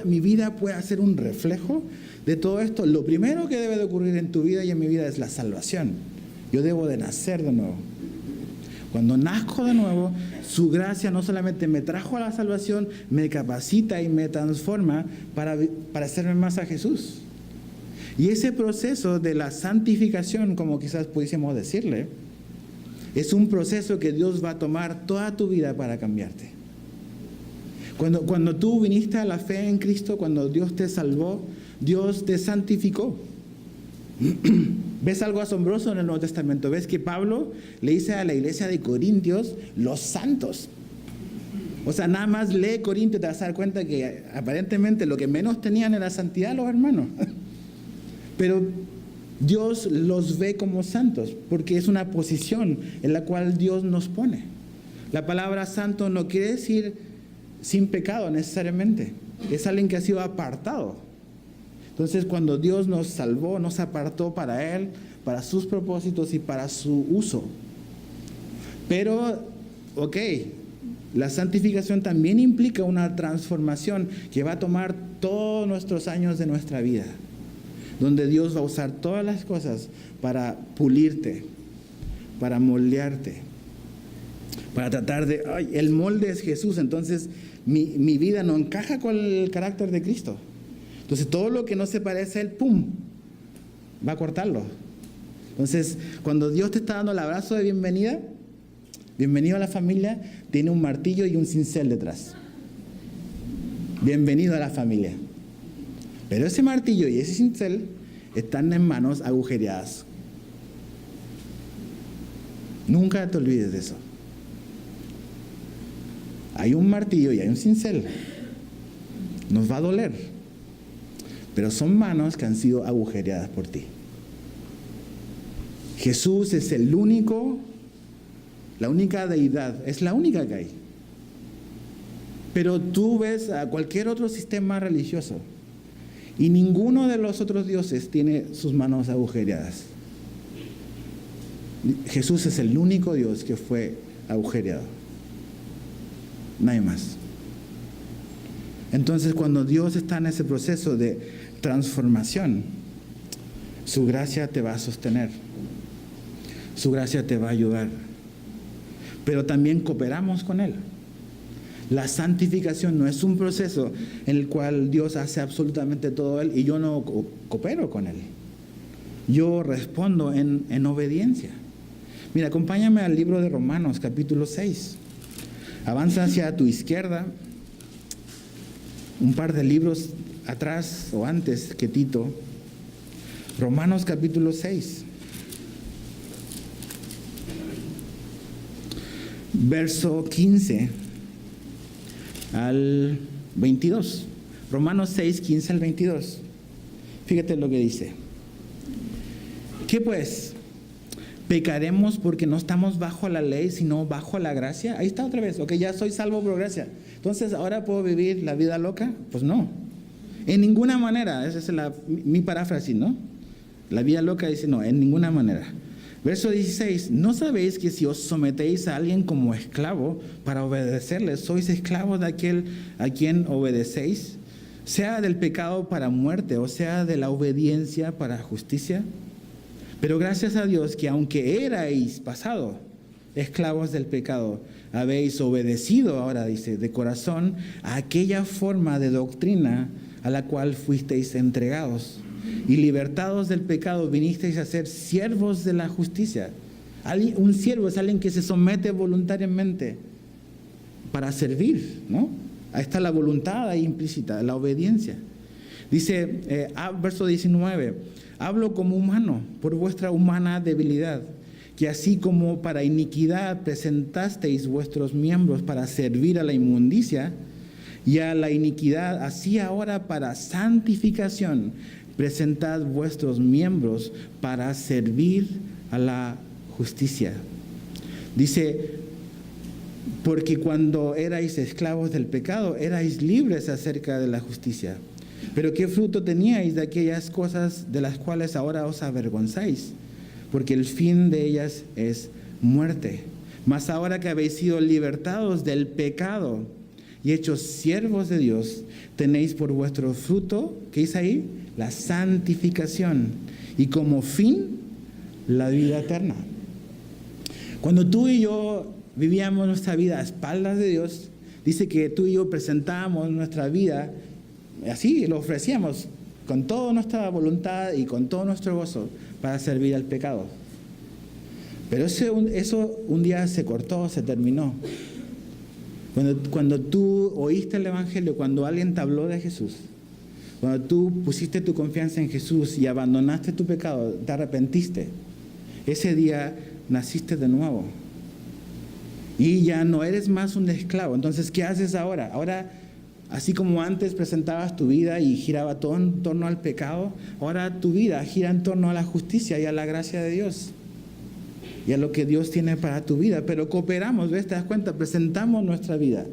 mi vida pueda ser un reflejo de todo esto, lo primero que debe de ocurrir en tu vida y en mi vida es la salvación. Yo debo de nacer de nuevo. Cuando nazco de nuevo, su gracia no solamente me trajo a la salvación, me capacita y me transforma para parecerme más a Jesús. Y ese proceso de la santificación, como quizás pudiésemos decirle, es un proceso que Dios va a tomar toda tu vida para cambiarte. Cuando tú viniste a la fe en Cristo, cuando Dios te salvó, Dios te santificó. ¿Ves algo asombroso en el Nuevo Testamento? ¿Ves que Pablo le dice a la iglesia de Corintios los santos? O sea, nada más lee Corintios, te vas a dar cuenta que aparentemente lo que menos tenían era santidad los hermanos. Pero Dios los ve como santos, porque es una posición en la cual Dios nos pone. La palabra santo no quiere decir sin pecado necesariamente. Es alguien que ha sido apartado. Entonces, cuando Dios nos salvó, nos apartó para Él, para sus propósitos y para su uso. Pero, la santificación también implica una transformación que va a tomar todos nuestros años de nuestra vida, donde Dios va a usar todas las cosas para pulirte, para moldearte, para tratar de... el molde es Jesús, entonces mi vida no encaja con el carácter de Cristo. Entonces todo lo que no se parece a Él, ¡pum!, va a cortarlo. Entonces, cuando Dios te está dando el abrazo de bienvenida, bienvenido a la familia, tiene un martillo y un cincel detrás. Bienvenido a la familia. Pero ese martillo y ese cincel están en manos agujereadas. Nunca te olvides de eso. Hay un martillo y hay un cincel. Nos va a doler. Pero son manos que han sido agujereadas por ti. Jesús es la única deidad, es la única que hay. Pero tú ves a cualquier otro sistema religioso y ninguno de los otros dioses tiene sus manos agujereadas. Jesús es el único Dios que fue agujereado. Nadie más. Entonces, cuando Dios está en ese proceso de transformación, su gracia te va a sostener. Su gracia te va a ayudar. Pero también cooperamos con Él. La santificación no es un proceso en el cual Dios hace absolutamente todo Él y yo no coopero con Él. Yo respondo en obediencia. Mira, acompáñame al libro de Romanos, capítulo 6. Avanza hacia tu izquierda, un par de libros atrás o antes que Tito. Romanos capítulo 6. Verso 15 al 22. Romanos 6, 15 al 22. Fíjate lo que dice. ¿Qué pues? ¿Pecaremos porque no estamos bajo la ley, sino bajo la gracia? Ahí está otra vez. Ok, ya soy salvo por gracia. Entonces, ¿ahora puedo vivir la vida loca? Pues no. En ninguna manera. Esa es mi paráfrasis, ¿no? La vida loca dice, no, en ninguna manera. Verso 16, ¿no sabéis que si os sometéis a alguien como esclavo para obedecerle, sois esclavos de aquel a quien obedecéis? Sea del pecado para muerte, o sea de la obediencia para justicia. Pero gracias a Dios que aunque erais pasado esclavos del pecado, habéis obedecido, ahora dice, de corazón, a aquella forma de doctrina a la cual fuisteis entregados. Y libertados del pecado, vinisteis a ser siervos de la justicia. Un siervo es alguien que se somete voluntariamente para servir, ¿no? Ahí está la voluntad ahí implícita, la obediencia. Dice, verso 19, hablo como humano, por vuestra humana debilidad, que así como para iniquidad presentasteis vuestros miembros para servir a la inmundicia y a la iniquidad, así ahora para santificación presentad vuestros miembros para servir a la justicia. Dice, porque cuando erais esclavos del pecado, erais libres acerca de la justicia. Pero ¿qué fruto teníais de aquellas cosas de las cuales ahora os avergonzáis? Porque el fin de ellas es muerte. Mas ahora que habéis sido libertados del pecado y hechos siervos de Dios, tenéis por vuestro fruto, ¿qué dice ahí? La santificación, y como fin, la vida eterna. Cuando tú y yo vivíamos nuestra vida a espaldas de Dios, dice que tú y yo presentábamos nuestra vida, así lo ofrecíamos con toda nuestra voluntad y con todo nuestro gozo para servir al pecado. Pero eso un día se cortó, se terminó. Cuando tú oíste el Evangelio, cuando alguien te habló de Jesús, cuando tú pusiste tu confianza en Jesús y abandonaste tu pecado, te arrepentiste, ese día naciste de nuevo. Y ya no eres más un esclavo. Entonces, ¿qué haces ahora? Ahora, así como antes presentabas tu vida y giraba todo en torno al pecado, ahora tu vida gira en torno a la justicia y a la gracia de Dios. Y a lo que Dios tiene para tu vida. Pero cooperamos, ¿ves? ¿Te das cuenta? Presentamos nuestra vida.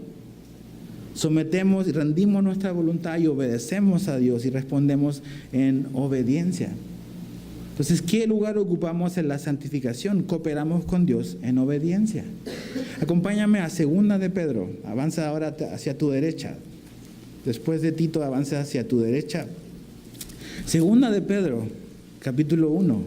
Sometemos y rendimos nuestra voluntad y obedecemos a Dios y respondemos en obediencia. Entonces, ¿qué lugar ocupamos en la santificación? Cooperamos con Dios en obediencia. Acompáñame a 2 de Pedro. Avanza ahora hacia tu derecha. Después de Tito, avanza hacia tu derecha. 2 de Pedro, capítulo 1.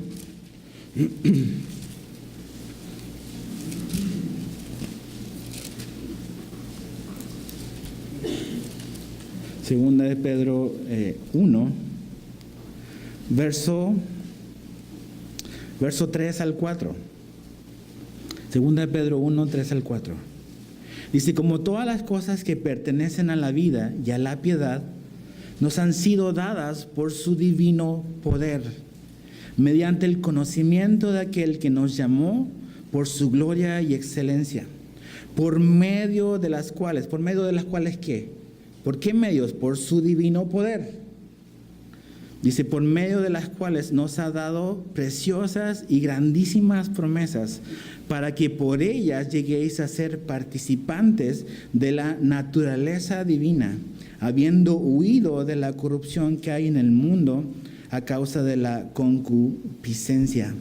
Segunda de Pedro 1, verso 3 al 4. Segunda de Pedro 1, 3 al 4. Dice, como todas las cosas que pertenecen a la vida y a la piedad, nos han sido dadas por su divino poder, mediante el conocimiento de aquel que nos llamó por su gloria y excelencia, por medio de las cuales ¿qué? ¿Por qué medios? Por su divino poder. Dice, por medio de las cuales nos ha dado preciosas y grandísimas promesas, para que por ellas lleguéis a ser participantes de la naturaleza divina, habiendo huido de la corrupción que hay en el mundo a causa de la concupiscencia.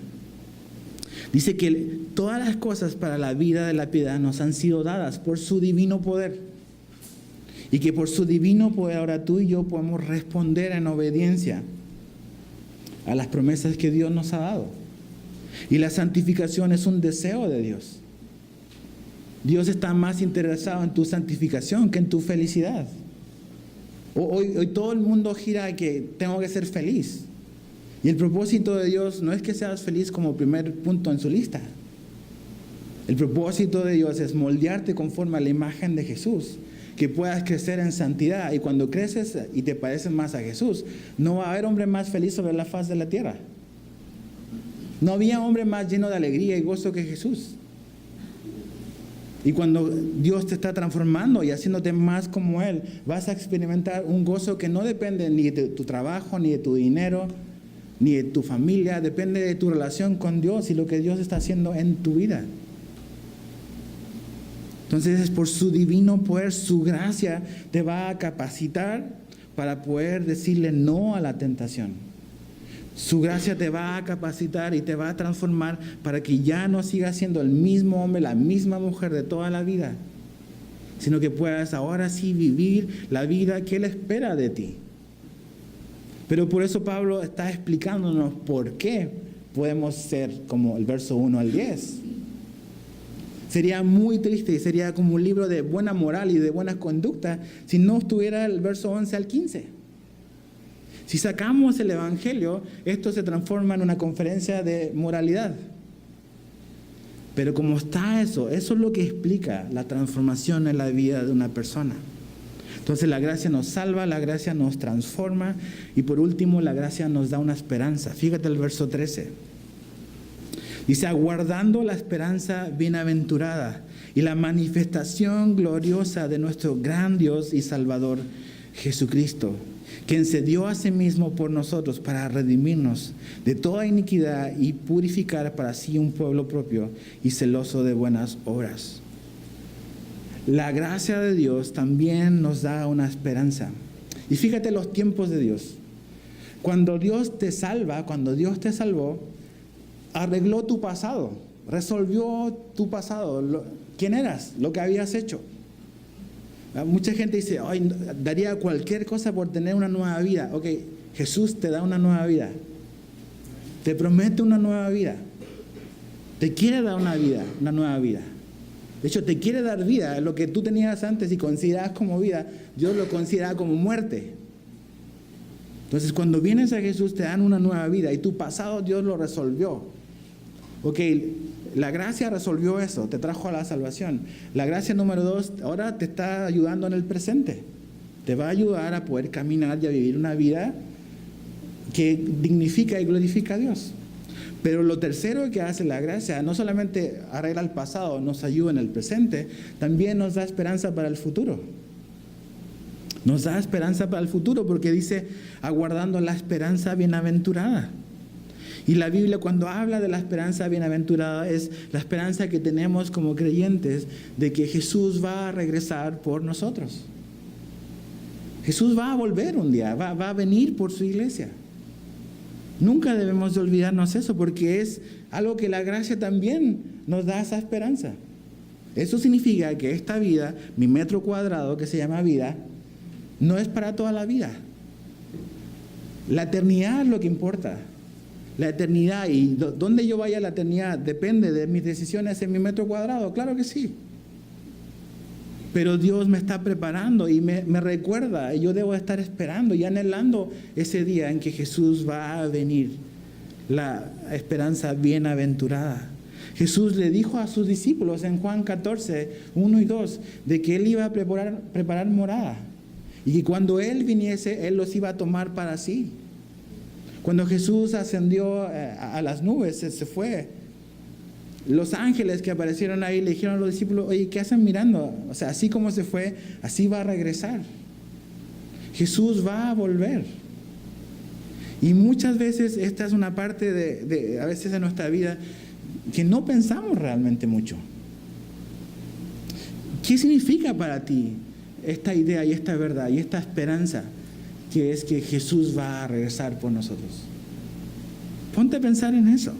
Dice que todas las cosas para la vida de la piedad nos han sido dadas por su divino poder. Y que por su divino poder ahora tú y yo podemos responder en obediencia a las promesas que Dios nos ha dado. Y la santificación es un deseo de Dios. Dios está más interesado en tu santificación que en tu felicidad. Hoy todo el mundo gira a que tengo que ser feliz. Y el propósito de Dios no es que seas feliz como primer punto en su lista. El propósito de Dios es moldearte conforme a la imagen de Jesús, que puedas crecer en santidad. Y cuando creces y te pareces más a Jesús, no va a haber hombre más feliz sobre la faz de la tierra. No había hombre más lleno de alegría y gozo que Jesús. Y cuando Dios te está transformando y haciéndote más como Él, vas a experimentar un gozo que no depende ni de tu trabajo ni de tu dinero, ni de tu familia, depende de tu relación con Dios y lo que Dios está haciendo en tu vida. Entonces es por su divino poder, su gracia te va a capacitar para poder decirle no a la tentación. Su gracia te va a capacitar y te va a transformar para que ya no sigas siendo el mismo hombre, la misma mujer de toda la vida, sino que puedas ahora sí vivir la vida que Él espera de ti. Pero por eso Pablo está explicándonos por qué podemos ser como el verso 1 al 10. Sería muy triste y sería como un libro de buena moral y de buena conducta si no estuviera el verso 11 al 15. Si sacamos el Evangelio, esto se transforma en una conferencia de moralidad. Pero como está eso es lo que explica la transformación en la vida de una persona. Entonces la gracia nos salva, la gracia nos transforma y por último la gracia nos da una esperanza. Fíjate el verso 13. Dice, aguardando la esperanza bienaventurada y la manifestación gloriosa de nuestro gran Dios y Salvador Jesucristo, quien se dio a sí mismo por nosotros para redimirnos de toda iniquidad y purificar para sí un pueblo propio y celoso de buenas obras. La gracia de Dios también nos da una esperanza. Y fíjate los tiempos de Dios. Cuando Dios te salva, cuando Dios te salvó, arregló tu pasado, resolvió tu pasado, quién eras, lo que habías hecho. Mucha gente dice, ay, daría cualquier cosa por tener una nueva vida. Ok, Jesús te da una nueva vida, te promete una nueva vida, te quiere dar una vida, una nueva vida. De hecho, te quiere dar vida. Lo que tú tenías antes y considerabas como vida, Dios lo considera como muerte. Entonces, cuando vienes a Jesús, te dan una nueva vida y tu pasado Dios lo resolvió. Ok, la gracia resolvió eso, te trajo a la salvación. La gracia número 2, ahora te está ayudando en el presente. Te va a ayudar a poder caminar y a vivir una vida que dignifica y glorifica a Dios. Pero lo tercero que hace la gracia, no solamente arregla el pasado, nos ayuda en el presente, también nos da esperanza para el futuro. Nos da esperanza para el futuro porque dice, aguardando la esperanza bienaventurada. Y la Biblia cuando habla de la esperanza bienaventurada es la esperanza que tenemos como creyentes de que Jesús va a regresar por nosotros. Jesús va a volver un día, va a venir por su iglesia. Nunca debemos de olvidarnos eso porque es algo que la gracia también nos da esa esperanza. Eso significa que esta vida, mi metro cuadrado que se llama vida, no es para toda la vida. La eternidad es lo que importa. La eternidad y dónde yo vaya a la eternidad depende de mis decisiones en mi metro cuadrado. Claro que sí. Pero Dios me está preparando y me recuerda, y yo debo estar esperando y anhelando ese día en que Jesús va a venir, la esperanza bienaventurada. Jesús le dijo a sus discípulos en Juan 14, 1 y 2, de que Él iba a preparar morada y que cuando Él viniese, Él los iba a tomar para sí. Cuando Jesús ascendió a las nubes, se fue. Los ángeles que aparecieron ahí le dijeron a los discípulos, oye, ¿qué hacen mirando? O sea, así como se fue, así va a regresar. Jesús va a volver. Y muchas veces esta es una parte a veces de nuestra vida que no pensamos realmente mucho. ¿Qué significa para ti esta idea y esta verdad y esta esperanza que es que Jesús va a regresar por nosotros? Ponte a pensar en eso.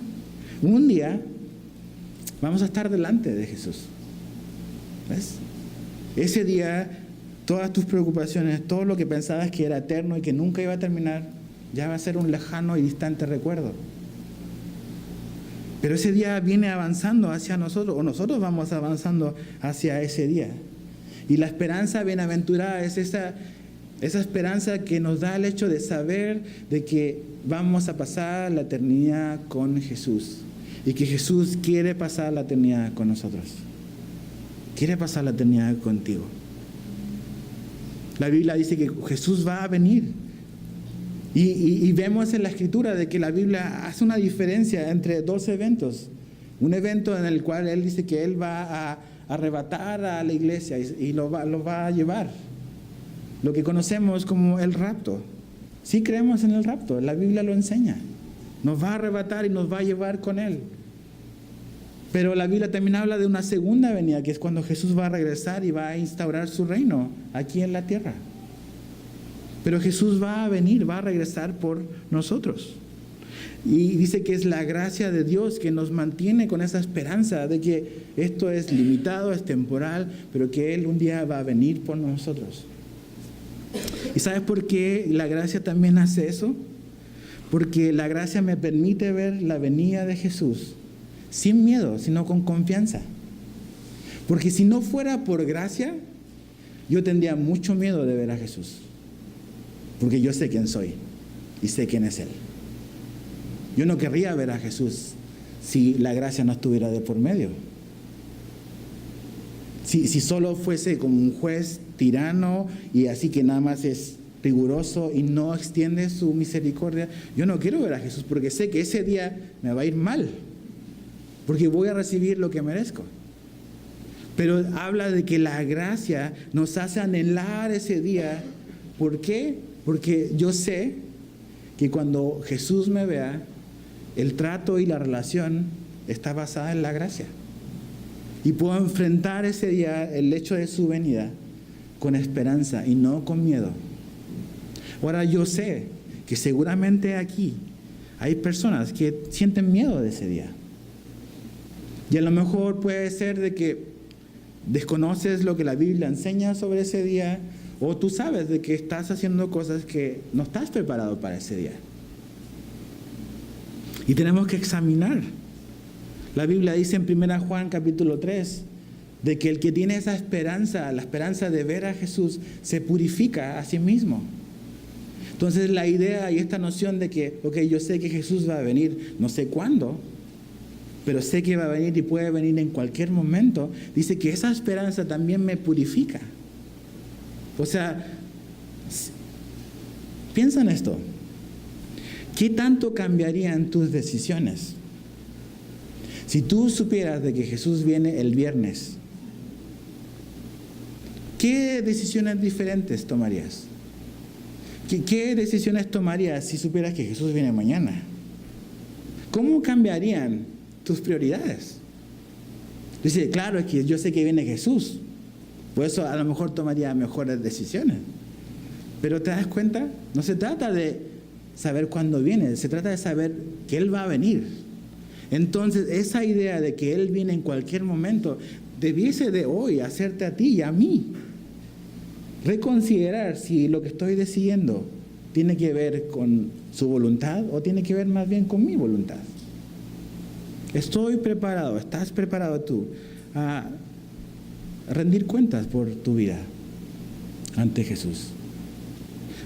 Un día vamos a estar delante de Jesús. ¿Ves? Ese día, todas tus preocupaciones, todo lo que pensabas que era eterno y que nunca iba a terminar, ya va a ser un lejano y distante recuerdo. Pero ese día viene avanzando hacia nosotros, o nosotros vamos avanzando hacia ese día. Y la esperanza bienaventurada es esa esperanza que nos da el hecho de saber de que vamos a pasar la eternidad con Jesús. Y que Jesús quiere pasar la eternidad con nosotros. Quiere pasar la eternidad contigo. La Biblia dice que Jesús va a venir. Y vemos en la Escritura de que la Biblia hace una diferencia entre dos eventos. Un evento en el cual Él dice que Él va a arrebatar a la iglesia y lo va a llevar. Lo que conocemos como el rapto. Sí creemos en el rapto, la Biblia lo enseña. Nos va a arrebatar y nos va a llevar con Él. Pero la Biblia también habla de una segunda venida, que es cuando Jesús va a regresar y va a instaurar su reino aquí en la tierra. Pero Jesús va a venir, va a regresar por nosotros. Y dice que es la gracia de Dios que nos mantiene con esa esperanza de que esto es limitado, es temporal, pero que Él un día va a venir por nosotros. ¿Y sabes por qué la gracia también hace eso? Porque la gracia me permite ver la venida de Jesús sin miedo, sino con confianza. Porque si no fuera por gracia, yo tendría mucho miedo de ver a Jesús. Porque yo sé quién soy y sé quién es Él. Yo no querría ver a Jesús si la gracia no estuviera de por medio. Si solo fuese como un juez tirano y así que nada más es riguroso y no extiende su misericordia, yo no quiero ver a Jesús porque sé que ese día me va a ir mal, porque voy a recibir lo que merezco. Pero habla de que la gracia nos hace anhelar ese día. ¿Por qué? Porque yo sé que cuando Jesús me vea, el trato y la relación está basada en la gracia. Y puedo enfrentar ese día, el hecho de su venida, con esperanza y no con miedo. Ahora yo sé que seguramente aquí hay personas que sienten miedo de ese día. Y a lo mejor puede ser de que desconoces lo que la Biblia enseña sobre ese día, o tú sabes de que estás haciendo cosas que no estás preparado para ese día. Y tenemos que examinar. La Biblia dice en 1 Juan capítulo 3, de que el que tiene esa esperanza, la esperanza de ver a Jesús, se purifica a sí mismo. Entonces la idea y esta noción de que, yo sé que Jesús va a venir, no sé cuándo, pero sé que va a venir y puede venir en cualquier momento, dice que esa esperanza también me purifica. O sea, piensa en esto. ¿Qué tanto cambiarían tus decisiones si tú supieras de que Jesús viene el viernes? ¿Qué decisiones diferentes tomarías? ¿Qué decisiones tomarías si supieras que Jesús viene mañana? ¿Cómo cambiarían tus prioridades? Dice, claro, es que yo sé que viene Jesús, por eso a lo mejor tomaría mejores decisiones. Pero ¿te das cuenta? No se trata de saber cuándo viene, se trata de saber que Él va a venir. Entonces, esa idea de que Él viene en cualquier momento debiese de hoy hacerte a ti y a mí reconsiderar si lo que estoy decidiendo tiene que ver con su voluntad o tiene que ver más bien con mi voluntad. Estoy preparado, estás preparado tú a rendir cuentas por tu vida ante Jesús.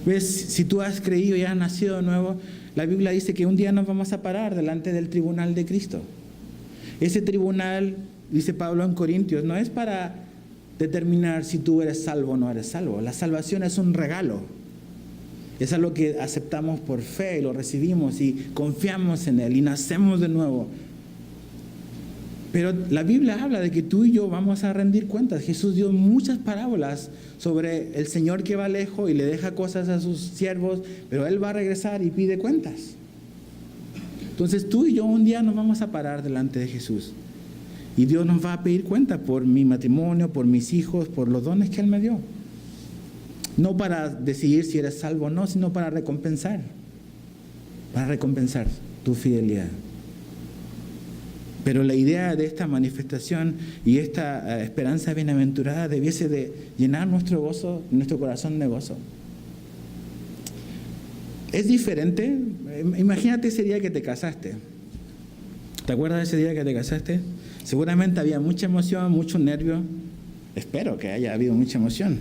¿Ves? Si tú has creído y has nacido de nuevo, la Biblia dice que un día nos vamos a parar delante del tribunal de Cristo. Ese tribunal, dice Pablo en Corintios, no es para determinar si tú eres salvo o no eres salvo. La salvación es un regalo. Es algo que aceptamos por fe y lo recibimos y confiamos en Él y nacemos de nuevo. Pero la Biblia habla de que tú y yo vamos a rendir cuentas. Jesús dio muchas parábolas sobre el Señor que va lejos y le deja cosas a sus siervos, pero Él va a regresar y pide cuentas. Entonces tú y yo un día nos vamos a parar delante de Jesús. Y Dios nos va a pedir cuenta por mi matrimonio, por mis hijos, por los dones que Él me dio. No para decidir si eres salvo o no, sino para recompensar tu fidelidad. Pero la idea de esta manifestación y esta esperanza bienaventurada debiese de llenar nuestro gozo, nuestro corazón de gozo. Es diferente. Imagínate ese día que te casaste. ¿Te acuerdas de ese día que te casaste? Seguramente había mucha emoción, mucho nervio. Espero que haya habido mucha emoción.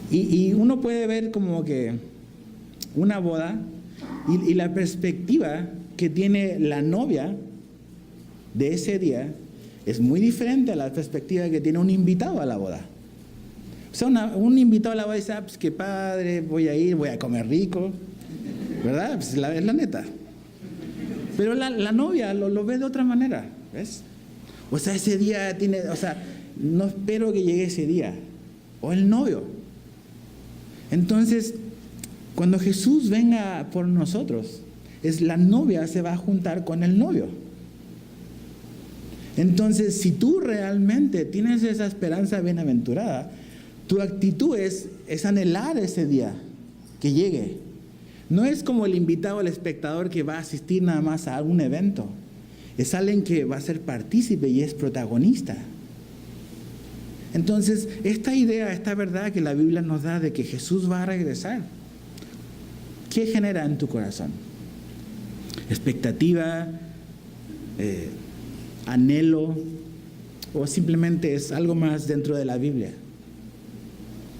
Y uno puede ver como que una boda y la perspectiva que tiene la novia de ese día es muy diferente a la perspectiva que tiene un invitado a la boda. O sea, un invitado a la boda dice, pues qué padre, voy a ir, voy a comer rico, ¿verdad? Pues es la neta. Pero la novia lo ve de otra manera, ¿ves? O sea, ese día no espero que llegue ese día. O el novio. Entonces, Cuando Jesús venga por nosotros, la novia se va a juntar con el novio. Entonces, si tú realmente tienes esa esperanza bienaventurada, tu actitud es anhelar ese día que llegue. No es como el invitado, el espectador que va a asistir nada más a un evento. Es alguien que va a ser partícipe y es protagonista. Entonces, esta idea, esta verdad que la Biblia nos da de que Jesús va a regresar, ¿qué genera en tu corazón? ¿Expectativa? ¿Anhelo? ¿O simplemente es algo más dentro de la Biblia?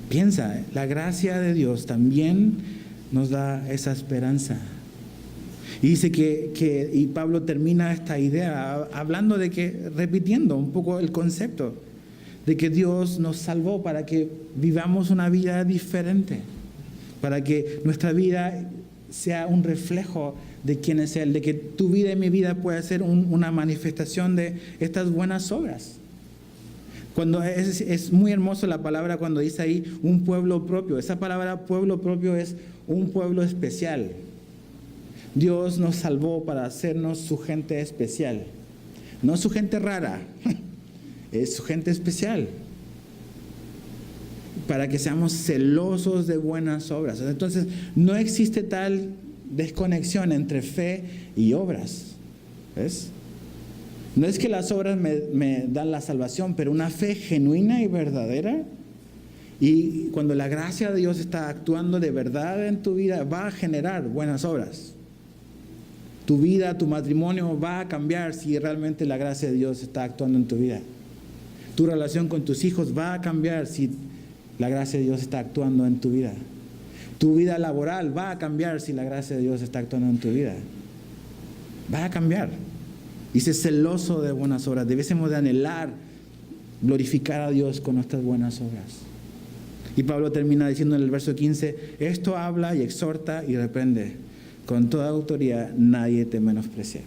Piensa, la gracia de Dios también nos da esa esperanza. Y dice y Pablo termina esta idea hablando repitiendo un poco el concepto de que Dios nos salvó para que vivamos una vida diferente, para que nuestra vida sea un reflejo de quién es Él, de que tu vida y mi vida pueda ser una manifestación de estas buenas obras. Cuando es muy hermoso la palabra cuando dice ahí un pueblo propio. Esa palabra pueblo propio es un pueblo especial. Dios nos salvó para hacernos su gente especial. No su gente rara, es su gente especial. Para que seamos celosos de buenas obras. Entonces, no existe tal desconexión entre fe y obras. ¿Ves? No es que las obras me dan la salvación, pero una fe genuina y verdadera. Y cuando la gracia de Dios está actuando de verdad en tu vida, va a generar buenas obras. Tu vida, tu matrimonio va a cambiar si realmente la gracia de Dios está actuando en tu vida. Tu relación con tus hijos va a cambiar si la gracia de Dios está actuando en tu vida. Tu vida laboral va a cambiar si la gracia de Dios está actuando en tu vida. Va a cambiar. Dice celoso de buenas obras. Debemos de anhelar glorificar a Dios con nuestras buenas obras. Y Pablo termina diciendo en el verso 15, esto habla y exhorta y reprende. Con toda autoridad nadie te menosprecia.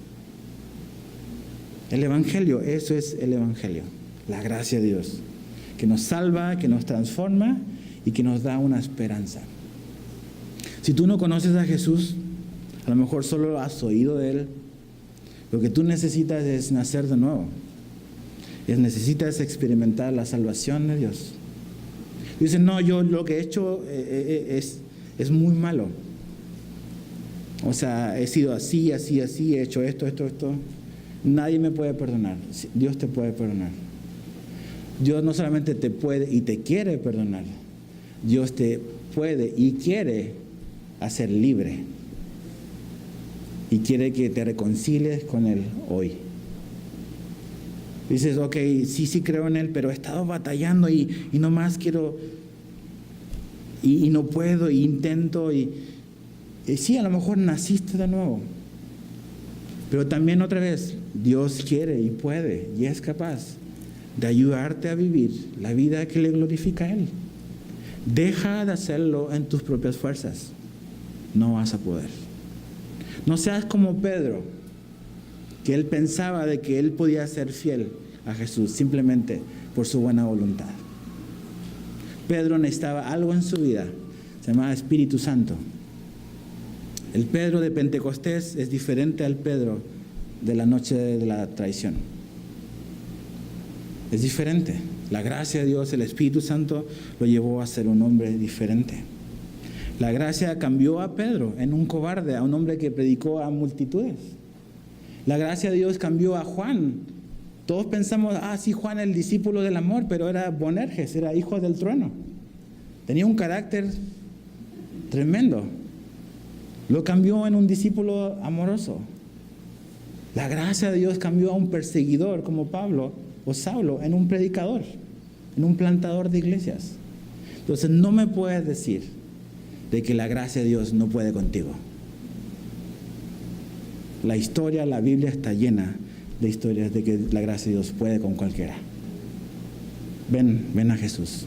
El Evangelio, eso es el Evangelio. La gracia de Dios, que nos salva, que nos transforma y que nos da una esperanza. Si tú no conoces a Jesús, a lo mejor solo has oído de Él, lo que tú necesitas es nacer de nuevo. Necesitas experimentar la salvación de Dios. Dicen, no, yo lo que he hecho es muy malo. O sea, he sido así, he hecho esto. Nadie me puede perdonar. Dios te puede perdonar. Dios no solamente te puede y te quiere perdonar, Dios te puede y quiere hacer libre. Y quiere que te reconcilies con Él hoy. Dices, ok, sí creo en Él, pero he estado batallando y nomás quiero, y no puedo, y intento, y sí, a lo mejor naciste de nuevo. Pero también otra vez, Dios quiere y puede y es capaz de ayudarte a vivir la vida que le glorifica a Él. Deja de hacerlo en tus propias fuerzas. No vas a poder. No seas como Pedro, que él pensaba de que él podía ser fiel a Jesús simplemente por su buena voluntad. Pedro necesitaba algo en su vida, se llamaba Espíritu Santo. El Pedro de Pentecostés es diferente al Pedro de la noche de la traición. Es diferente. La gracia de Dios, el Espíritu Santo, lo llevó a ser un hombre diferente. La gracia cambió a Pedro en un cobarde, a un hombre que predicó a multitudes. La gracia de Dios cambió a Juan. Todos pensamos, sí, Juan el discípulo del amor, pero era Bonerges, era hijo del trueno. Tenía un carácter tremendo. Lo cambió en un discípulo amoroso. La gracia de Dios cambió a un perseguidor como Pablo o Saulo en un predicador, en un plantador de iglesias. Entonces no me puedes decir de que la gracia de Dios no puede contigo. La historia, la Biblia está llena de historias de que la gracia de Dios puede con cualquiera. Ven a Jesús.